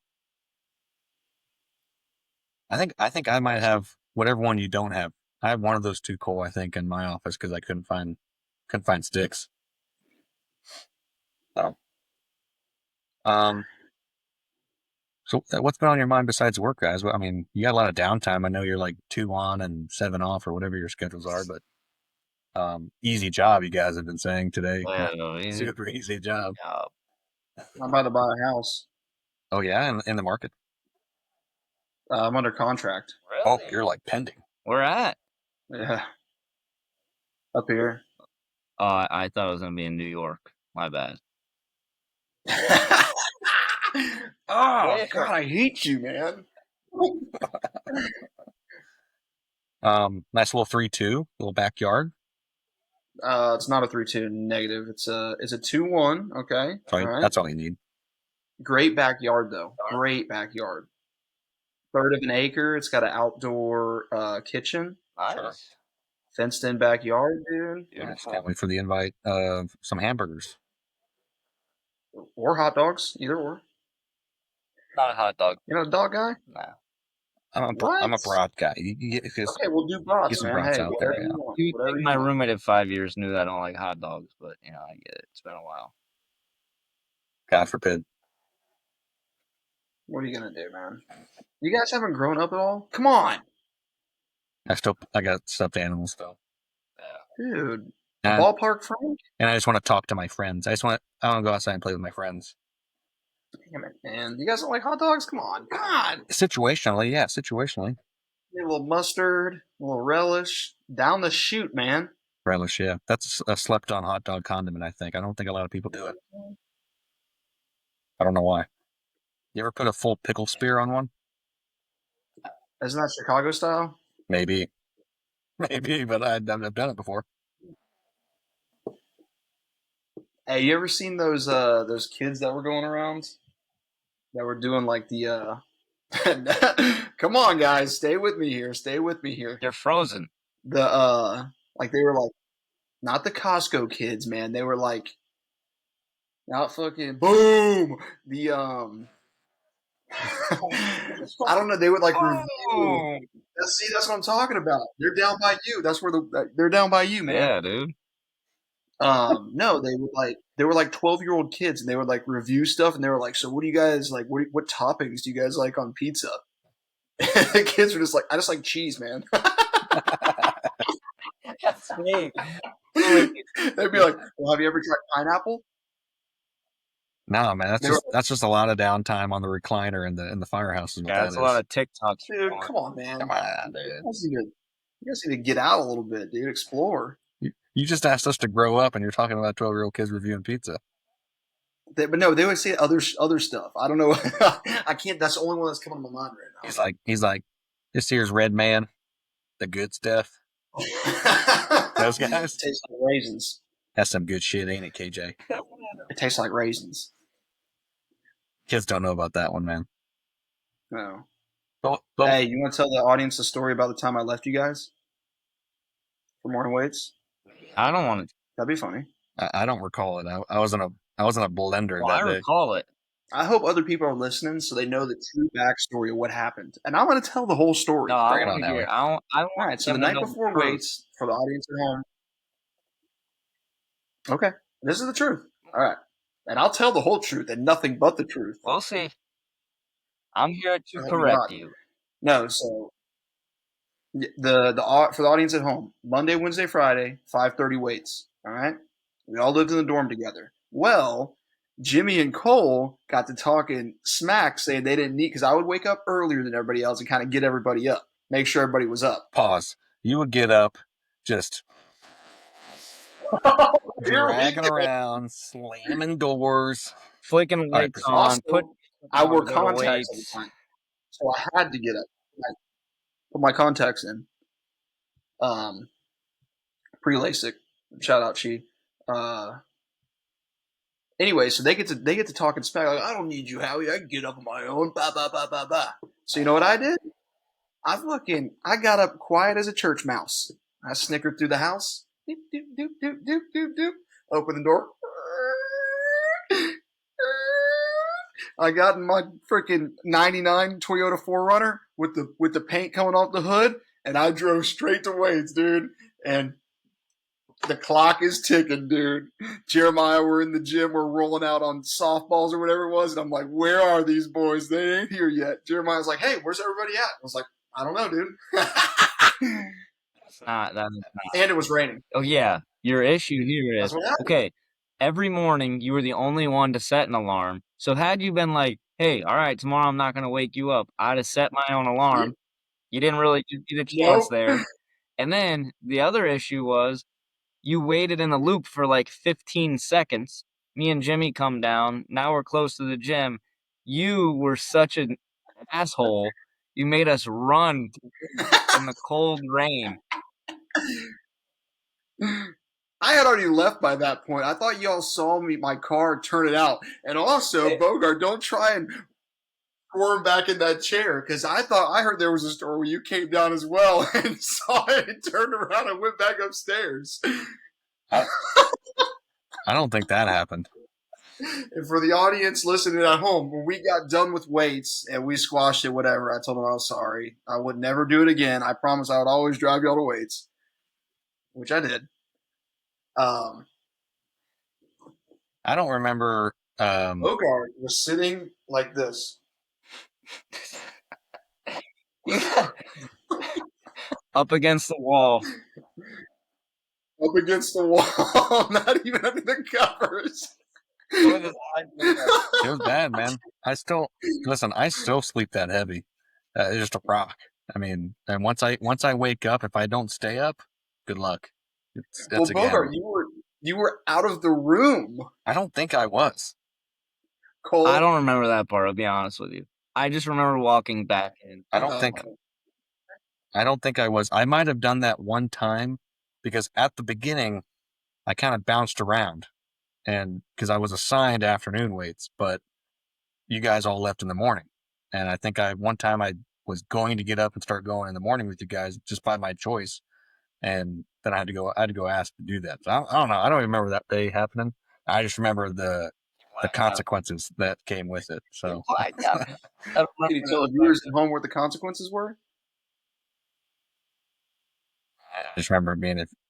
I think I might have whatever one you don't have. I have one of those two, Cole. I think in my office because I couldn't find sticks. So, so what's been on your mind besides work, guys? Well, I mean, you got a lot of downtime. I know you're like 2 on and 7 off or whatever your schedules are, but easy job, you guys have been saying today. Well, easy Super easy job. job. I'm about to buy a house. Oh yeah, in the market. I'm under contract. Really? Oh, you're like pending. Where at? Yeah. Up here. Oh, I thought it was going to be in New York. My bad. Oh, God, I hate you, man. Nice little 3-2, little backyard. It's not a 3-2 negative. It's a 2-1. Okay. Sorry, All right. that's all you need. Great backyard though. Great backyard. 1/3 of an acre. It's got an outdoor kitchen. Nice. Fenced in backyard, dude. I just can't wait for the invite of some hamburgers. Or hot dogs. Either or. Not a hot dog. You know, a dog guy? Nah. I'm a brat guy. You just Okay, we'll do brats, get some man. brats Hey, out whatever there. you Yeah. want. Dude, Whatever you my want. roommate of 5 years knew that I don't like hot dogs, but, you know, I get it. It's been a while. God forbid. What are you gonna do, man? You guys haven't grown up at all? Come on, I got stuffed animals though. dude. And, Ballpark Frank? and I just want to talk to my friends. I want to go outside and play with my friends. Damn it, man. You guys don't like hot dogs? Come on. Situationally, yeah, situationally. A little mustard, a little relish. Down the chute, man. Relish, yeah. That's a slept-on hot dog condiment, I think. I don't think a lot of people do it. I don't know why. You ever put a full pickle spear on one? Isn't that Chicago style? Maybe. Maybe, but I've done it before. Hey, you ever seen those kids that were going around that were doing like the come on guys, stay with me here. They're frozen. The like they were like not the Costco kids, man. They were like not fucking boom. The I don't know. They would like review. That's what I'm talking about. They're down by you. That's where they're down by you, man. Yeah, dude. No, they were like 12-year-old kids, and they would like review stuff, and they were like, "So what do you guys like? What toppings do you guys like on pizza?" And the kids were just like, "I just like cheese, man." That's me. They'd be like, "Well, have you ever tried pineapple?" No, man, that's just a lot of downtime on the recliner in the firehouse. Yeah, that's a lot of TikToks. Dude, come on, man. Come on, dude. You guys need to get out a little bit, dude. Explore. You just asked us to grow up, and you're talking about 12-year-old kids reviewing pizza. But no, they would say other stuff. I don't know. I can't. That's the only one that's coming to my mind right now. He's like, this here's Red Man, the good stuff. Those guys tastes like raisins. That's some good shit, ain't it, KJ? It tastes like raisins. Kids don't know about that one, man. No. But, hey, you want to tell the audience a story about the time I left you guys for morning weights? I don't want to. That'd be funny. I don't recall it. I was in a blender that day. I recall it. I hope other people are listening so they know the true backstory of what happened. And I'm going to tell the whole story. No, I want to hear. All right, so the night before weights, for the audience at home. Okay, this is the truth. All right. And I'll tell the whole truth and nothing but the truth. We'll see. I'm here to correct you. No, so the for the audience at home, Monday, Wednesday, Friday, 5:30 weights. All right, we all lived in the dorm together. Well, Jimmy and Cole got to talking smack, saying they didn't need because I would wake up earlier than everybody else and kind of get everybody up, make sure everybody was up. Pause. You would get up, just dragging around, slamming doors, flicking lights on. I wore contacts at the time, so I had to get up. I put my contacts in. Pre-LASIK. Shout out, Chi. Anyway, so they get to talking smack. Like, I don't need you, Howie. I can get up on my own. Bah, bah, bah, bah, bah. So you know what I did? I got up quiet as a church mouse. I snickered through the house. Doop, doop, doop, doop, doop, doop, doop. Open the door. I got in my freaking 99 Toyota 4Runner with the paint coming off the hood, and I drove straight to Wade's, dude. And the clock is ticking, dude. Jeremiah, we're in the gym. We're rolling out on softballs or whatever it was. And I'm like, where are these boys? They ain't here yet. Jeremiah's like, hey, where's everybody at? I was like, I don't know, dude. That's not. And it was raining. Oh, yeah. Your issue here is, okay, every morning you were the only one to set an alarm. So had you been like, hey, all right, tomorrow I'm not going to wake you up, I'd have set my own alarm. You didn't really give me the chance there. And then the other issue was you waited in the loop for like 15 seconds. Me and Jimmy come down. Now we're close to the gym. You were such an asshole. You made us run in the cold rain. I had already left by that point. I thought y'all saw my car turn it out. And also, Bogart, don't try and squirm back in that chair, because I heard there was a story where you came down as well and saw it and turned around and went back upstairs. I don't think that happened. And for the audience listening at home, when we got done with weights and we squashed it, whatever, I told them I was sorry. I would never do it again. I promise I would always drive y'all to weights, which I did. I don't remember. Bogart was sitting like this. Up against the wall. Up against the wall, not even under the covers. It was bad, man. I still sleep that heavy. It's just a rock. I mean, and once I wake up, if I don't stay up, good luck. That's Bogart, you were out of the room. I don't think I was. Cole, I don't remember that part, I'll be honest with you. I just remember walking back in. I don't I don't think I was. I might have done that one time because at the beginning, I kind of bounced around and because I was assigned afternoon weights, but you guys all left in the morning. And I think one time I was going to get up and start going in the morning with you guys just by my choice. And then I had to go ask to do that. So I don't know. I don't even remember that day happening. I just remember the consequences that came with it. So I don't Can you tell the viewers at home what the consequences were? I just remember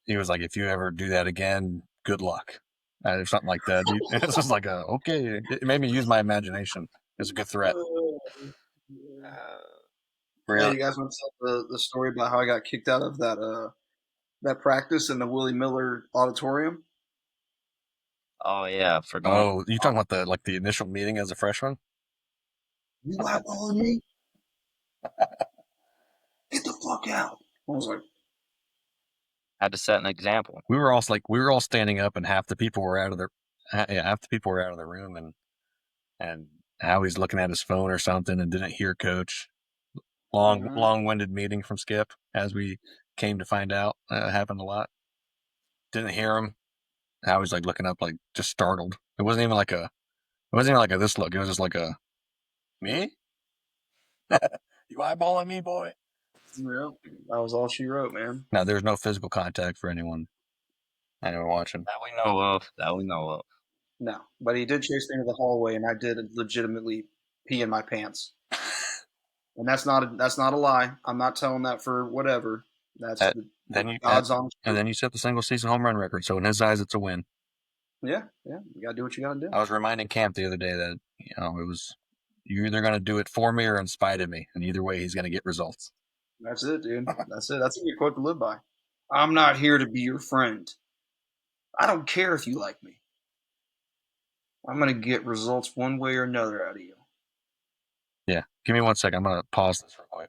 he was like, if you ever do that again, good luck. Or something like that. It's just like okay. It made me use my imagination. It's a good threat. Hey, you guys want to tell the story about how I got kicked out of that practice in the Willie Miller Auditorium? Oh yeah, for going. Oh, you talking about the initial meeting as a freshman? You eyeballing me? Get the fuck out! I was like, Had to set an example. We were all standing up, and half the people were out of the room, and Howie's looking at his phone or something and didn't hear Coach. Long-winded meeting from Skip, as we came to find out. Happened a lot. Didn't hear him. Howie's like looking up, like just startled. It wasn't even like a this look. It was just like a me. You eyeballing me, boy? yeah, that was all she wrote, man. No, there's no physical contact for anyone watching. That we know of. No, but he did chase me into the hallway, and I did legitimately pee in my pants. And that's not a lie. I'm not telling that for whatever. That's God's honest. And then you set the single season home run record. So in his eyes, it's a win. Yeah. You gotta do what you gotta do. I was reminding Camp the other day that it was you're either gonna do it for me or in spite of me, and either way, he's gonna get results. That's it, dude. That's it. That's a good quote to live by. I'm not here to be your friend. I don't care if you like me. I'm gonna get results one way or another out of you. Yeah. Give me 1 second. I'm gonna pause this real quick.